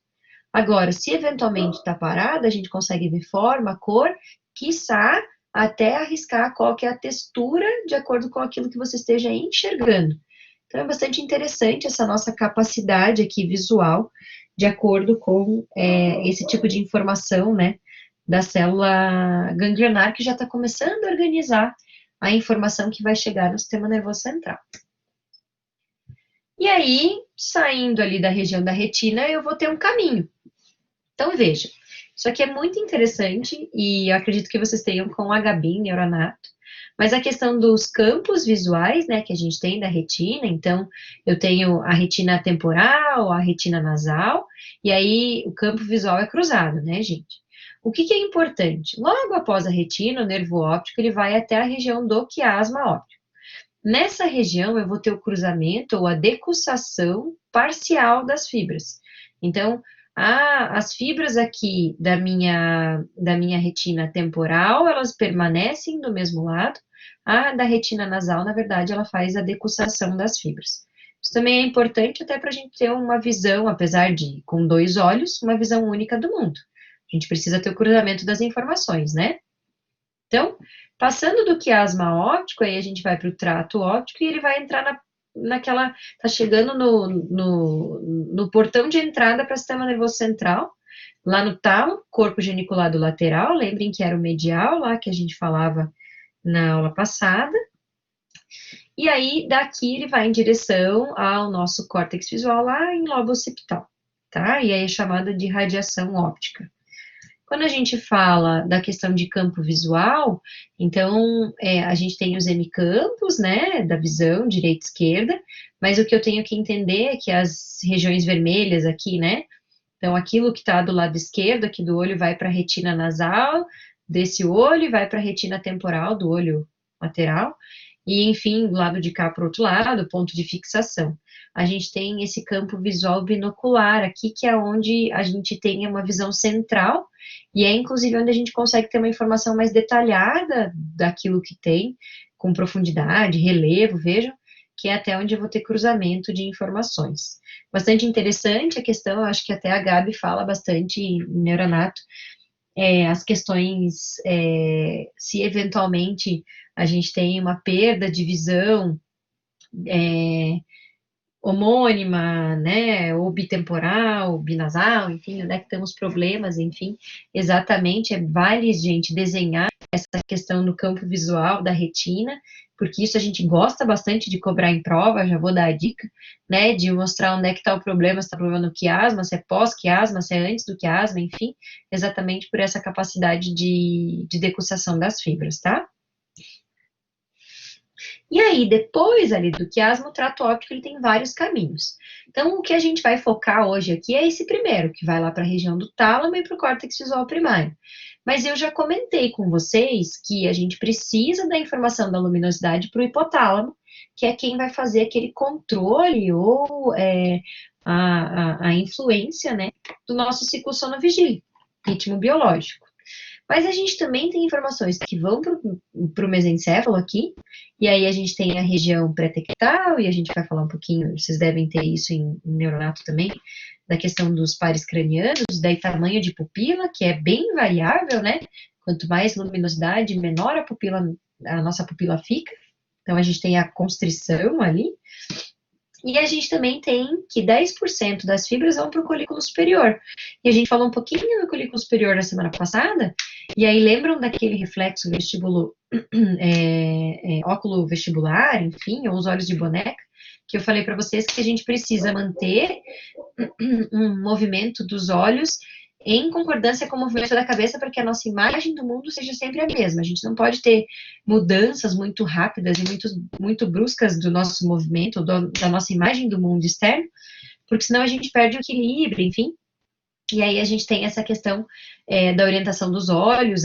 Agora, se eventualmente está parado, a gente consegue ver forma, cor, quiçá até arriscar qual que é a textura de acordo com aquilo que você esteja enxergando. Então, é bastante interessante essa nossa capacidade aqui visual, de acordo com esse tipo de informação, né, da célula ganglionar, que já está começando a organizar a informação que vai chegar no sistema nervoso central. E aí, saindo ali da região da retina, eu vou ter um caminho. Então, veja, isso aqui é muito interessante e eu acredito que vocês tenham com o HB, neuronato, mas a questão dos campos visuais, né, que a gente tem da retina, então, eu tenho a retina temporal, a retina nasal, e aí o campo visual é cruzado, né, gente? O que é importante? Logo após a retina, o nervo óptico, ele vai até a região do quiasma óptico. Nessa região, eu vou ter o cruzamento ou a decussação parcial das fibras. Então, as fibras aqui da minha retina temporal, elas permanecem do mesmo lado. A da retina nasal, na verdade, ela faz a decussação das fibras. Isso também é importante até para a gente ter uma visão, apesar de com dois olhos, uma visão única do mundo. A gente precisa ter o cruzamento das informações, né? Então, passando do quiasma óptico, aí a gente vai para o trato óptico e ele vai entrar naquela, tá chegando no portão de entrada para o sistema nervoso central, lá no talo, corpo geniculado lateral, lembrem que era o medial lá que a gente falava na aula passada, e aí daqui ele vai em direção ao nosso córtex visual lá em lobo occipital, tá? E aí é chamada de radiação óptica. Quando a gente fala da questão de campo visual, então, a gente tem os hemicampos, né, da visão, direita e esquerda, mas o que eu tenho que entender é que as regiões vermelhas aqui, né, então aquilo que está do lado esquerdo aqui do olho vai para a retina nasal desse olho e vai para a retina temporal do olho lateral, e enfim, do lado de cá para o outro lado, ponto de fixação. A gente tem esse campo visual binocular aqui, que é onde a gente tem uma visão central, e é inclusive onde a gente consegue ter uma informação mais detalhada daquilo que tem, com profundidade, relevo, vejam, que é até onde eu vou ter cruzamento de informações. Bastante interessante a questão, eu acho que até a Gabi fala bastante em neuronato, as questões, se eventualmente a gente tem uma perda de visão homônima, né, ou bitemporal, binasal, enfim, onde é que temos problemas, enfim, exatamente, vale, gente, desenhar essa questão no campo visual da retina, porque isso a gente gosta bastante de cobrar em prova, já vou dar a dica, né, de mostrar onde é que está o problema, se está o problema no quiasma, se é pós-quiasma, se é antes do quiasma, enfim, exatamente por essa capacidade de decussação das fibras, tá? E aí, depois ali do quiasma, o trato óptico ele tem vários caminhos. Então, o que a gente vai focar hoje aqui é esse primeiro, que vai lá para a região do tálamo e para o córtex visual primário. Mas eu já comentei com vocês que a gente precisa da informação da luminosidade para o hipotálamo, que é quem vai fazer aquele controle ou a influência, né, do nosso ciclo sono-vigília, ritmo biológico. Mas a gente também tem informações que vão para o mesencéfalo aqui, e aí a gente tem a região pré-tectal, e a gente vai falar um pouquinho, vocês devem ter isso em neuronato também, da questão dos pares cranianos, daí tamanho de pupila, que é bem variável, né? Quanto mais luminosidade, menor a nossa pupila fica. Então a gente tem a constrição ali. E a gente também tem que 10% das fibras vão para o colículo superior. E a gente falou um pouquinho do colículo superior na semana passada, e aí lembram daquele reflexo vestíbulo, óculo vestibular, enfim, ou os olhos de boneca, que eu falei para vocês que a gente precisa manter um movimento dos olhos em concordância com o movimento da cabeça para que a nossa imagem do mundo seja sempre a mesma. A gente não pode ter mudanças muito rápidas e muito bruscas do nosso movimento, da nossa imagem do mundo externo, porque senão a gente perde o equilíbrio, enfim. E aí a gente tem essa questão da orientação dos olhos,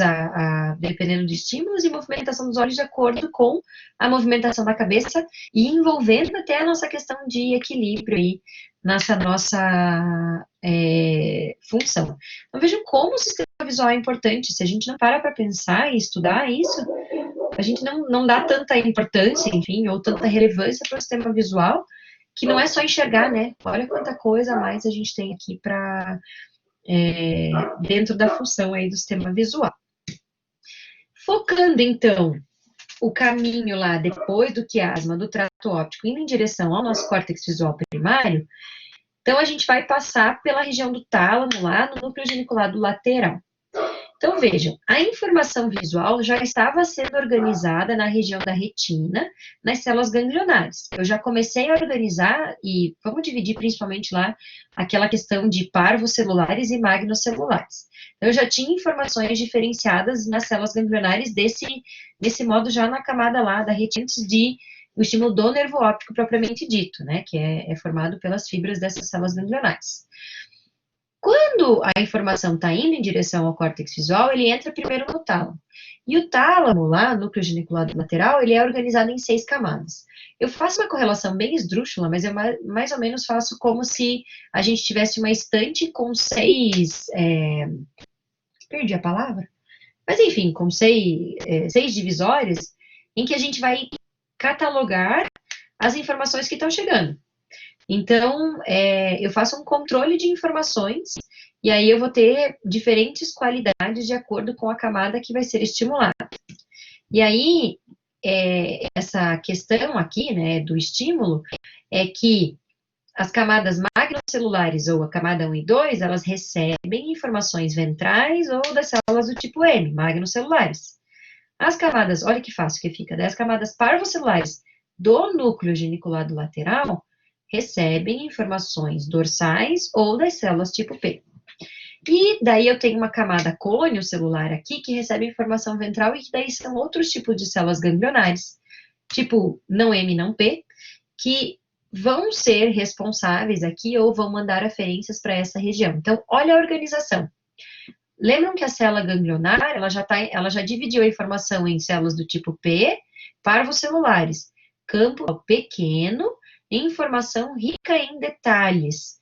dependendo de estímulos, e movimentação dos olhos de acordo com a movimentação da cabeça, e envolvendo até a nossa questão de equilíbrio aí, nessa nossa função. Então vejam como o sistema visual é importante. Se a gente não para pensar e estudar isso, a gente não dá tanta importância, enfim, ou tanta relevância para o sistema visual, que não é só enxergar, né? Olha quanta coisa a mais a gente tem aqui para dentro da função aí do sistema visual. Focando, então, o caminho lá, depois do quiasma, do trato óptico, indo em direção ao nosso córtex visual primário, então a gente vai passar pela região do tálamo, lá no núcleo geniculado lateral. Então, vejam, a informação visual já estava sendo organizada na região da retina, nas células ganglionares. Eu já comecei a organizar, e vamos dividir principalmente lá aquela questão de parvocelulares e magnocelulares. Então, eu já tinha informações diferenciadas nas células ganglionares desse modo já na camada lá da retina, antes de o estímulo do nervo óptico propriamente dito, né, que é formado pelas fibras dessas células ganglionares. Quando a informação está indo em direção ao córtex visual, ele entra primeiro no tálamo. E o tálamo, lá, núcleo geniculado lateral, ele é organizado em 6 camadas. Eu faço uma correlação bem esdrúxula, mas eu mais ou menos faço como se a gente tivesse uma estante com 6... perdi a palavra? Mas, enfim, com 6 divisórias, em que a gente vai catalogar as informações que estão chegando. Então, eu faço um controle de informações, e aí eu vou ter diferentes qualidades de acordo com a camada que vai ser estimulada. E aí, essa questão aqui, né, do estímulo, é que as camadas magnocelulares, ou a camada 1 e 2, elas recebem informações ventrais ou das células do tipo M, magnocelulares. As camadas, olha que fácil que fica, das camadas parvocelulares do núcleo geniculado lateral, recebem informações dorsais ou das células tipo P. E daí eu tenho uma camada coniocelular aqui que recebe informação ventral e que daí são outros tipos de células ganglionares, tipo não M, não P, que vão ser responsáveis aqui ou vão mandar aferências para essa região. Então, olha a organização. Lembram que a célula ganglionar, ela já dividiu a informação em células do tipo P, parvocelulares, campo pequeno, informação rica em detalhes,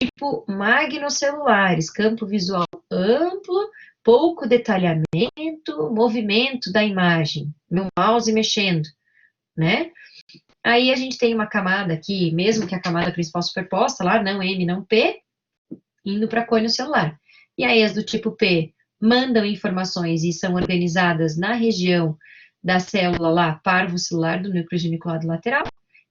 tipo magnocelulares, campo visual amplo, pouco detalhamento, movimento da imagem, meu mouse mexendo, né? Aí a gente tem uma camada aqui, mesmo que a camada principal superposta, lá, não M, não P, indo para a cone celular. E aí as do tipo P mandam informações e são organizadas na região da célula lá, parvo celular do núcleo geniculado lateral,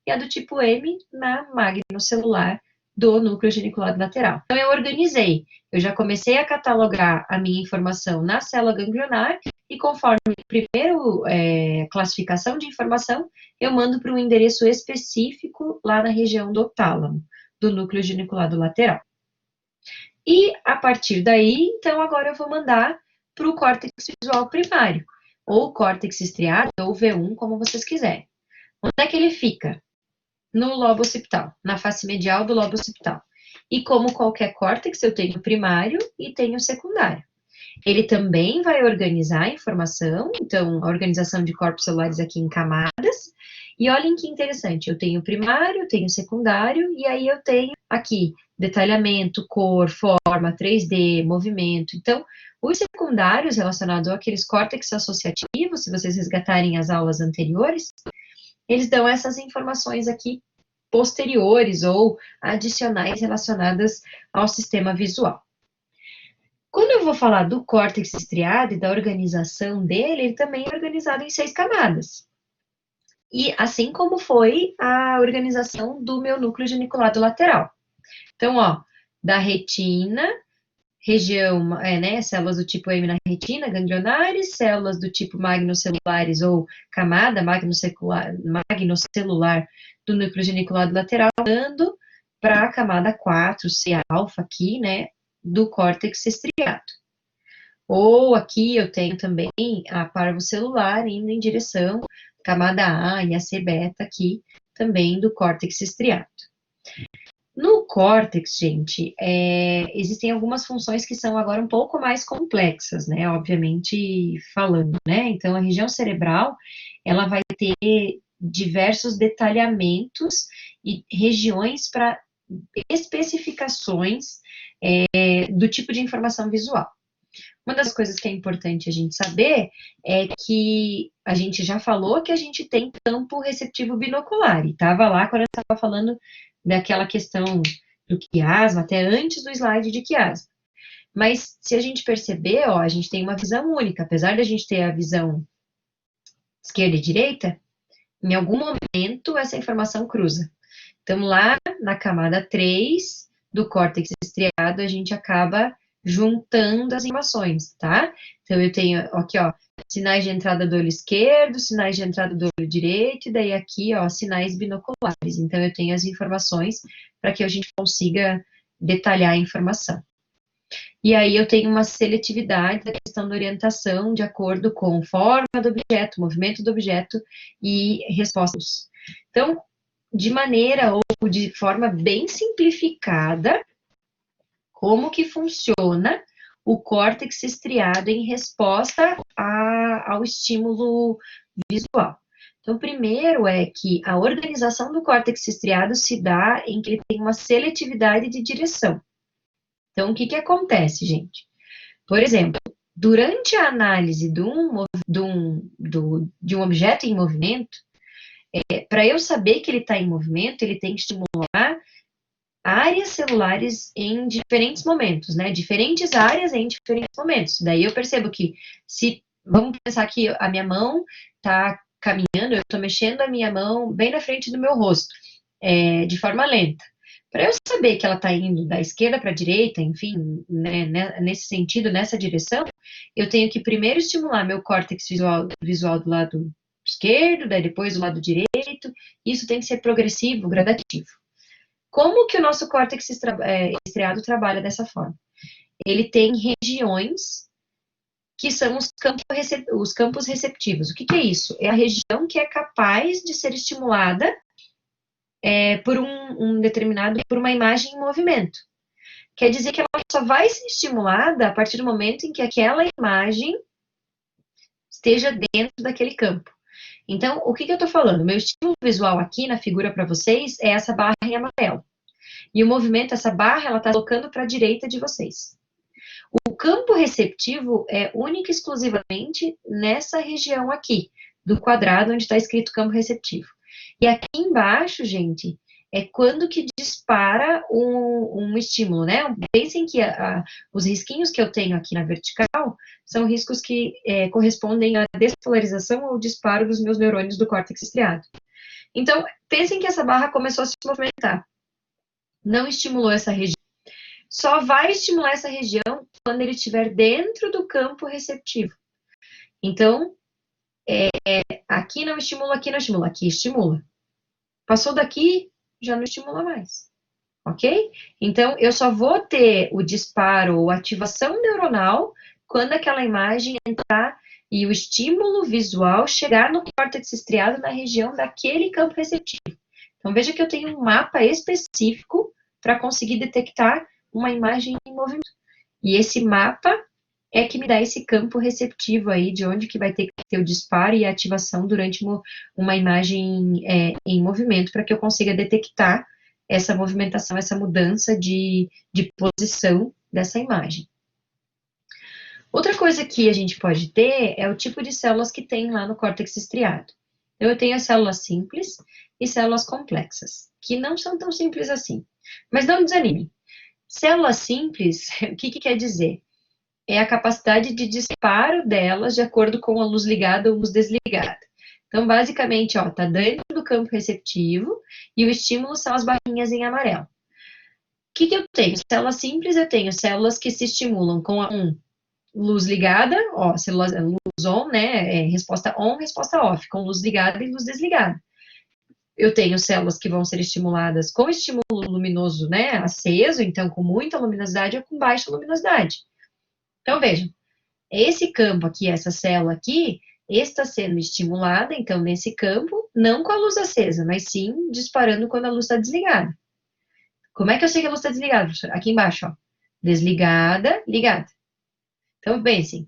e a do tipo M na magnocelular do núcleo geniculado lateral. Então eu organizei, eu já comecei a catalogar a minha informação na célula ganglionar, e conforme a primeira classificação de informação, eu mando para um endereço específico lá na região do tálamo, do núcleo geniculado lateral. E a partir daí, então, agora eu vou mandar para o córtex visual primário, ou córtex estriado, ou V1, como vocês quiserem. Onde é que ele fica? No lobo occipital, na face medial do lobo occipital. E como qualquer córtex, eu tenho primário e tenho secundário. Ele também vai organizar a informação, então, a organização de corpos celulares aqui em camadas. E olhem que interessante, eu tenho primário, tenho secundário, e aí eu tenho aqui detalhamento, cor, forma, 3D, movimento. Então, os secundários relacionados àqueles córtex associativos, se vocês resgatarem as aulas anteriores, eles dão essas informações aqui posteriores ou adicionais relacionadas ao sistema visual. Quando eu vou falar do córtex estriado e da organização dele, ele também é organizado em 6 camadas. E assim como foi a organização do meu núcleo geniculado lateral. Então, ó, da retina, região, células do tipo M na retina, ganglionares, células do tipo magnocelulares ou camada magnocelular do núcleo geniculado lateral, dando para a camada 4, C-alfa aqui, né, do córtex estriado. Ou aqui eu tenho também a parvocelular indo em direção camada A e a C-beta aqui, também do córtex estriado. No córtex, gente, existem algumas funções que são agora um pouco mais complexas, né, obviamente falando, né, então a região cerebral, ela vai ter diversos detalhamentos e regiões para especificações do tipo de informação visual. Uma das coisas que é importante a gente saber é que a gente já falou que a gente tem campo receptivo binocular, e estava lá quando eu estava falando daquela questão do quiasma, até antes do slide de quiasma. Mas se a gente perceber, ó, a gente tem uma visão única, apesar de a gente ter a visão esquerda e direita, em algum momento essa informação cruza. Então, lá na camada 3 do córtex estriado, a gente acaba juntando as informações, tá? Então, eu tenho aqui, ó, sinais de entrada do olho esquerdo, sinais de entrada do olho direito, e daí aqui, ó, sinais binoculares. Então, eu tenho as informações para que a gente consiga detalhar a informação. E aí eu tenho uma seletividade da questão da orientação de acordo com forma do objeto, movimento do objeto e respostas. Então, de maneira ou de forma bem simplificada, como que funciona o córtex estriado em resposta ao estímulo visual. Então, primeiro é que a organização do córtex estriado se dá em que ele tem uma seletividade de direção. Então, o que acontece, gente? Por exemplo, durante a análise de um objeto em movimento, para eu saber que ele está em movimento, ele tem que estimular áreas celulares em diferentes momentos, né? Diferentes áreas em diferentes momentos. Daí eu percebo que vamos pensar que a minha mão está caminhando, eu estou mexendo a minha mão bem na frente do meu rosto, de forma lenta. Para eu saber que ela está indo da esquerda para a direita, enfim, né, nesse sentido, nessa direção, eu tenho que primeiro estimular meu córtex visual do lado esquerdo, daí depois do lado direito. Isso tem que ser progressivo, gradativo. Como que o nosso córtex estriado trabalha dessa forma? Ele tem regiões que são os campos receptivos. O que é isso? É a região que é capaz de ser estimulada por por uma imagem em movimento. Quer dizer que ela só vai ser estimulada a partir do momento em que aquela imagem esteja dentro daquele campo. Então, o que eu estou falando? Meu estímulo visual aqui na figura para vocês é essa barra em amarelo. E o movimento, essa barra, ela está colocando para a direita de vocês. O campo receptivo é única e exclusivamente nessa região aqui, do quadrado onde está escrito campo receptivo. E aqui embaixo, gente, é quando que dispara um estímulo, né? Pensem que os risquinhos que eu tenho aqui na vertical são riscos que correspondem à despolarização ou disparo dos meus neurônios do córtex estriado. Então, pensem que essa barra começou a se movimentar. Não estimulou essa região. Só vai estimular essa região quando ele estiver dentro do campo receptivo. Então, aqui não estimula, aqui não estimula, aqui estimula. Passou daqui, já não estimula mais. Ok? Então, eu só vou ter o disparo ou ativação neuronal quando aquela imagem entrar e o estímulo visual chegar no córtex estriado na região daquele campo receptivo. Então, veja que eu tenho um mapa específico para conseguir detectar uma imagem em movimento. E esse mapa é que me dá esse campo receptivo aí, de onde que vai ter que ter o disparo e a ativação durante uma imagem em movimento, para que eu consiga detectar essa movimentação, essa mudança de posição dessa imagem. Outra coisa que a gente pode ter é o tipo de células que tem lá no córtex estriado. Então, eu tenho as células simples e células complexas, que não são tão simples assim. Mas não desanime. Células simples, o que quer dizer? É a capacidade de disparo delas de acordo com a luz ligada ou luz desligada. Então, basicamente, ó, tá dentro do campo receptivo e o estímulo são as barrinhas em amarelo. O que eu tenho? Células simples, eu tenho células que se estimulam com a luz ligada, ó, células, luz on, né, resposta on, resposta off, com luz ligada e luz desligada. Eu tenho células que vão ser estimuladas com estímulo luminoso, né, aceso, então com muita luminosidade ou com baixa luminosidade. Então, vejam, esse campo aqui, essa célula aqui, está sendo estimulada, então, nesse campo, não com a luz acesa, mas sim disparando quando a luz está desligada. Como é que eu sei que a luz está desligada, professor? Aqui embaixo, ó, desligada, ligada. Então, pensem,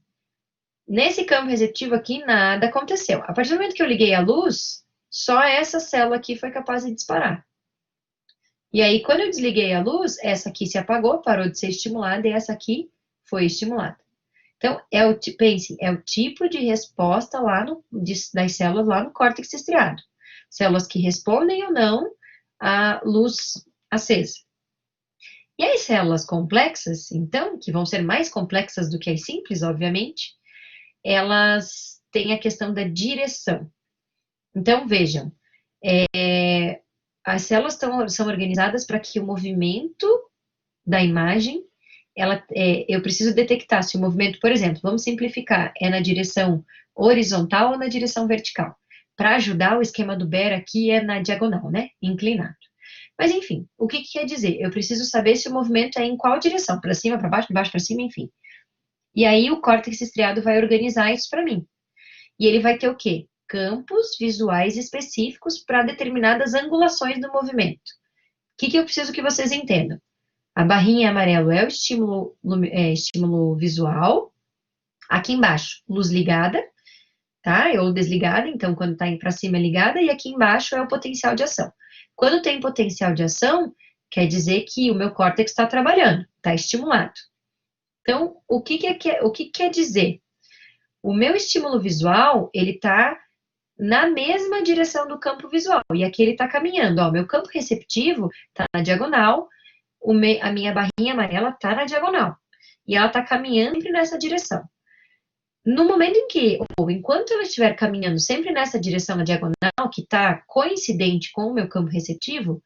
nesse campo receptivo aqui, nada aconteceu. A partir do momento que eu liguei a luz, só essa célula aqui foi capaz de disparar. E aí, quando eu desliguei a luz, essa aqui se apagou, parou de ser estimulada, e essa aqui foi estimulada. Então, pense, é o tipo de resposta lá das células lá no córtex estriado. Células que respondem ou não à luz acesa. E as células complexas, então, que vão ser mais complexas do que as simples, obviamente, elas têm a questão da direção. Então, vejam, as células são organizadas para que o movimento da imagem, eu preciso detectar se o movimento, por exemplo, vamos simplificar, é na direção horizontal ou na direção vertical. Para ajudar, o esquema do Baire aqui é na diagonal, né? Inclinado. Mas, enfim, o que quer dizer? Eu preciso saber se o movimento é em qual direção, para cima, para baixo, de baixo para cima, enfim. E aí o córtex estriado vai organizar isso para mim. E ele vai ter o quê? Campos visuais específicos para determinadas angulações do movimento. O que eu preciso que vocês entendam? A barrinha amarelo é o estímulo visual. Aqui embaixo, luz ligada, tá? Ou desligada, então quando está indo para cima é ligada. E aqui embaixo é o potencial de ação. Quando tem potencial de ação, quer dizer que o meu córtex está trabalhando, está estimulado. Então, o que quer dizer? O meu estímulo visual, ele está na mesma direção do campo visual. E aqui ele está caminhando. Ó, meu campo receptivo está na diagonal, a minha barrinha amarela está na diagonal. E ela está caminhando sempre nessa direção. No momento em que, ou enquanto ela estiver caminhando sempre nessa direção na diagonal, que está coincidente com o meu campo receptivo,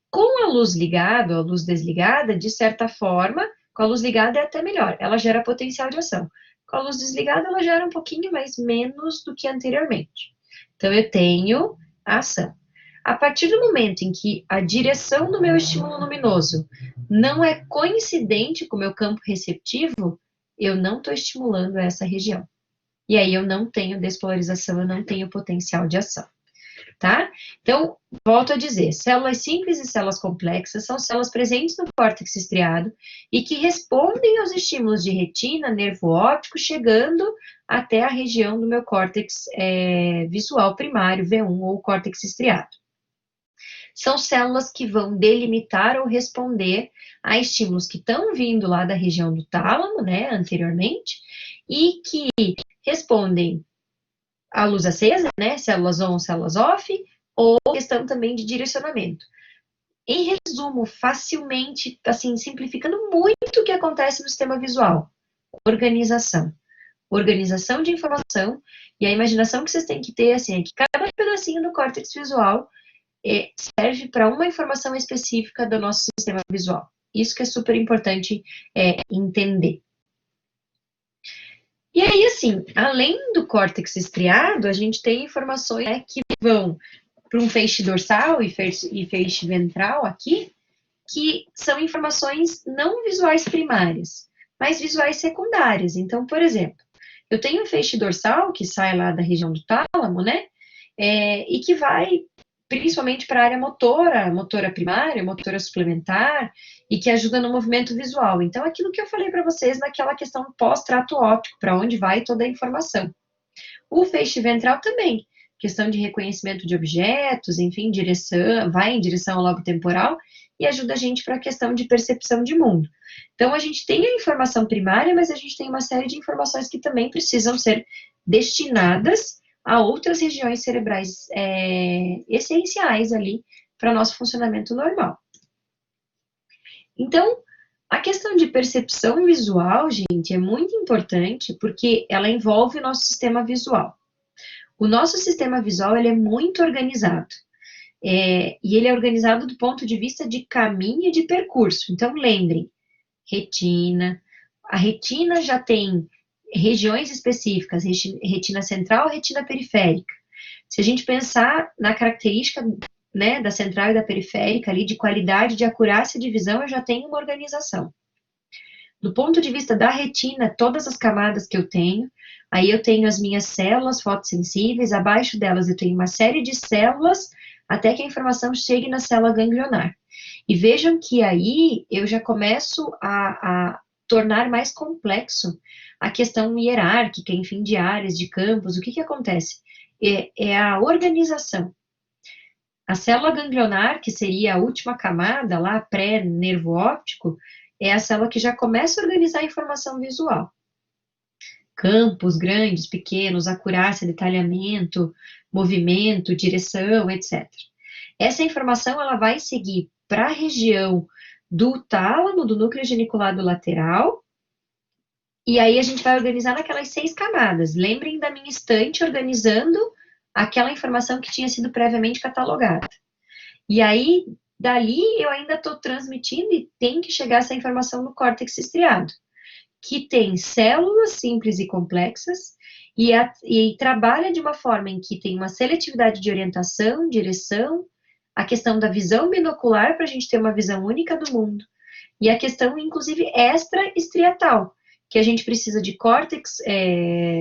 com a luz ligada ou a luz desligada, de certa forma, com a luz ligada é até melhor, ela gera potencial de ação. Com a luz desligada, ela gera um pouquinho, mas menos do que anteriormente. Então, eu tenho a ação. A partir do momento em que a direção do meu estímulo luminoso não é coincidente com o meu campo receptivo, eu não estou estimulando essa região. E aí eu não tenho despolarização, eu não tenho potencial de ação. Tá? Então, volto a dizer, células simples e células complexas são células presentes no córtex estriado e que respondem aos estímulos de retina, nervo óptico, chegando até a região do meu córtex visual primário, V1, ou córtex estriado. são células que vão delimitar ou responder a estímulos que estão vindo lá da região do tálamo, né, anteriormente, e que respondem à luz acesa, né, células on, células off, ou questão também de direcionamento. Em resumo, facilmente, assim, simplificando muito o que acontece no sistema visual. Organização. Organização de informação, e a imaginação que vocês têm que ter, assim, é que cada pedacinho do córtex visual serve para uma informação específica do nosso sistema visual. Isso que é super importante entender. E aí, assim, além do córtex estriado, a gente tem informações, né, que vão para um feixe dorsal e feixe ventral aqui, que são informações não visuais primárias, mas visuais secundárias. Então, por exemplo, eu tenho um feixe dorsal que sai lá da região do tálamo, né? E que vai principalmente para a área motora primária, motora suplementar, e que ajuda no movimento visual. Então, aquilo que eu falei para vocês naquela questão pós-trato óptico, para onde vai toda a informação. O feixe ventral também, questão de reconhecimento de objetos, enfim, vai em direção ao lobo temporal e ajuda a gente para a questão de percepção de mundo. Então, a gente tem a informação primária, mas a gente tem uma série de informações que também precisam ser destinadas a outras regiões cerebrais essenciais ali para o nosso funcionamento normal. Então, a questão de percepção visual, gente, é muito importante porque ela envolve o nosso sistema visual. O nosso sistema visual, ele é muito organizado. E ele é organizado do ponto de vista de caminho e de percurso. Então, lembrem, retina. A retina já tem regiões específicas, retina central, retina periférica. Se a gente pensar na característica, né, da central e da periférica ali, de qualidade, de acurácia de visão, eu já tenho uma organização. Do ponto de vista da retina, todas as camadas que eu tenho, aí eu tenho as minhas células fotossensíveis, abaixo delas eu tenho uma série de células, até que a informação chegue na célula ganglionar. E vejam que aí eu já começo a tornar mais complexo a questão hierárquica, enfim, de áreas, de campos. O que acontece? É a organização. A célula ganglionar, que seria a última camada, lá, pré-nervo óptico, é a célula que já começa a organizar a informação visual. Campos grandes, pequenos, acurácia, detalhamento, movimento, direção, etc. Essa informação, ela vai seguir para a região do tálamo, do núcleo geniculado lateral, e aí a gente vai organizar naquelas 6 camadas. Lembrem da minha estante organizando aquela informação que tinha sido previamente catalogada. E aí, dali, eu ainda estou transmitindo e tem que chegar essa informação no córtex estriado, que tem células simples e complexas, e trabalha de uma forma em que tem uma seletividade de orientação, direção, a questão da visão binocular, para a gente ter uma visão única do mundo, e a questão, inclusive, extra-estriatal, que a gente precisa de córtex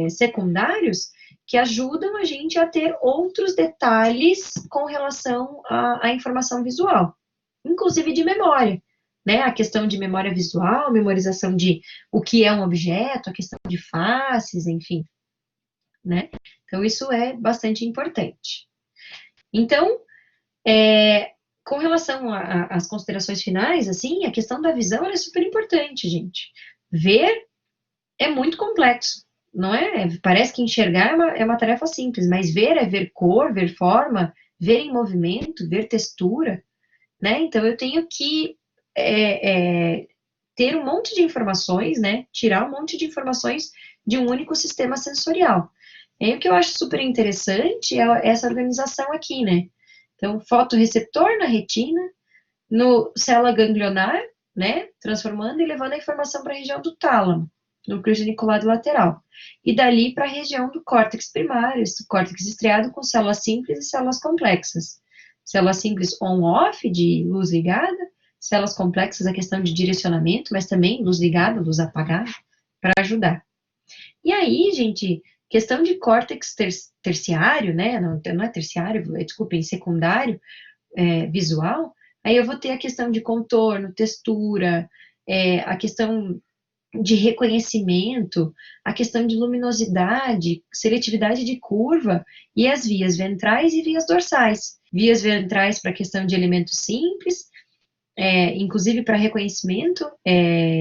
secundários que ajudam a gente a ter outros detalhes com relação à informação visual, inclusive de memória, né? A questão de memória visual, memorização de o que é um objeto, a questão de faces, enfim, né? Então, isso é bastante importante. Então, com relação às considerações finais, assim, a questão da visão é super importante, gente. Ver é muito complexo, não é? Parece que enxergar é uma tarefa simples, mas ver é ver cor, ver forma, ver em movimento, ver textura, né? Então, eu tenho que ter um monte de informações, né? Tirar um monte de informações de um único sistema sensorial. E o que eu acho super interessante é essa organização aqui, né? Então, fotorreceptor na retina, no célula ganglionar, né? Transformando e levando a informação para a região do tálamo, núcleo geniculado lateral. E dali para a região do córtex primário, córtex estriado com células simples e células complexas. Células simples on-off, de luz ligada, células complexas, a questão de direcionamento, mas também luz ligada, luz apagada, para ajudar. E aí, gente, questão de córtex terciário, né, não é terciário, desculpem, secundário, visual, aí eu vou ter a questão de contorno, textura, a questão de reconhecimento, a questão de luminosidade, seletividade de curva e as vias ventrais e vias dorsais. Vias ventrais para a questão de elementos simples, inclusive para reconhecimento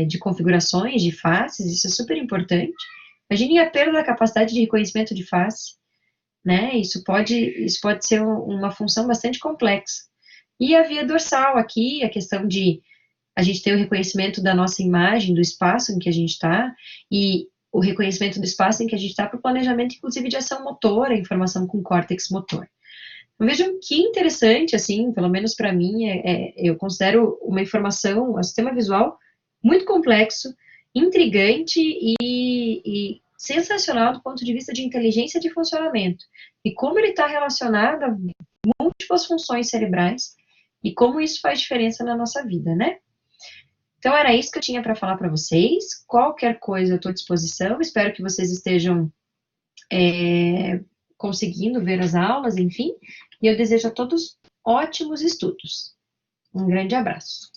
de configurações de faces, isso é super importante. Imagine a perda da capacidade de reconhecimento de face, né? Isso pode ser uma função bastante complexa. E a via dorsal aqui, a questão de a gente ter o reconhecimento da nossa imagem, do espaço em que a gente está, e o reconhecimento do espaço em que a gente está para o planejamento, inclusive, de ação motora, informação com córtex motor. Então, vejam que interessante, assim, pelo menos para mim, eu considero uma informação, um sistema visual muito complexo, intrigante e sensacional do ponto de vista de inteligência de funcionamento. E como ele está relacionado a múltiplas funções cerebrais e como isso faz diferença na nossa vida, né? Então, era isso que eu tinha para falar para vocês. Qualquer coisa eu estou à disposição. Espero que vocês estejam conseguindo ver as aulas, enfim. E eu desejo a todos ótimos estudos. Um grande abraço.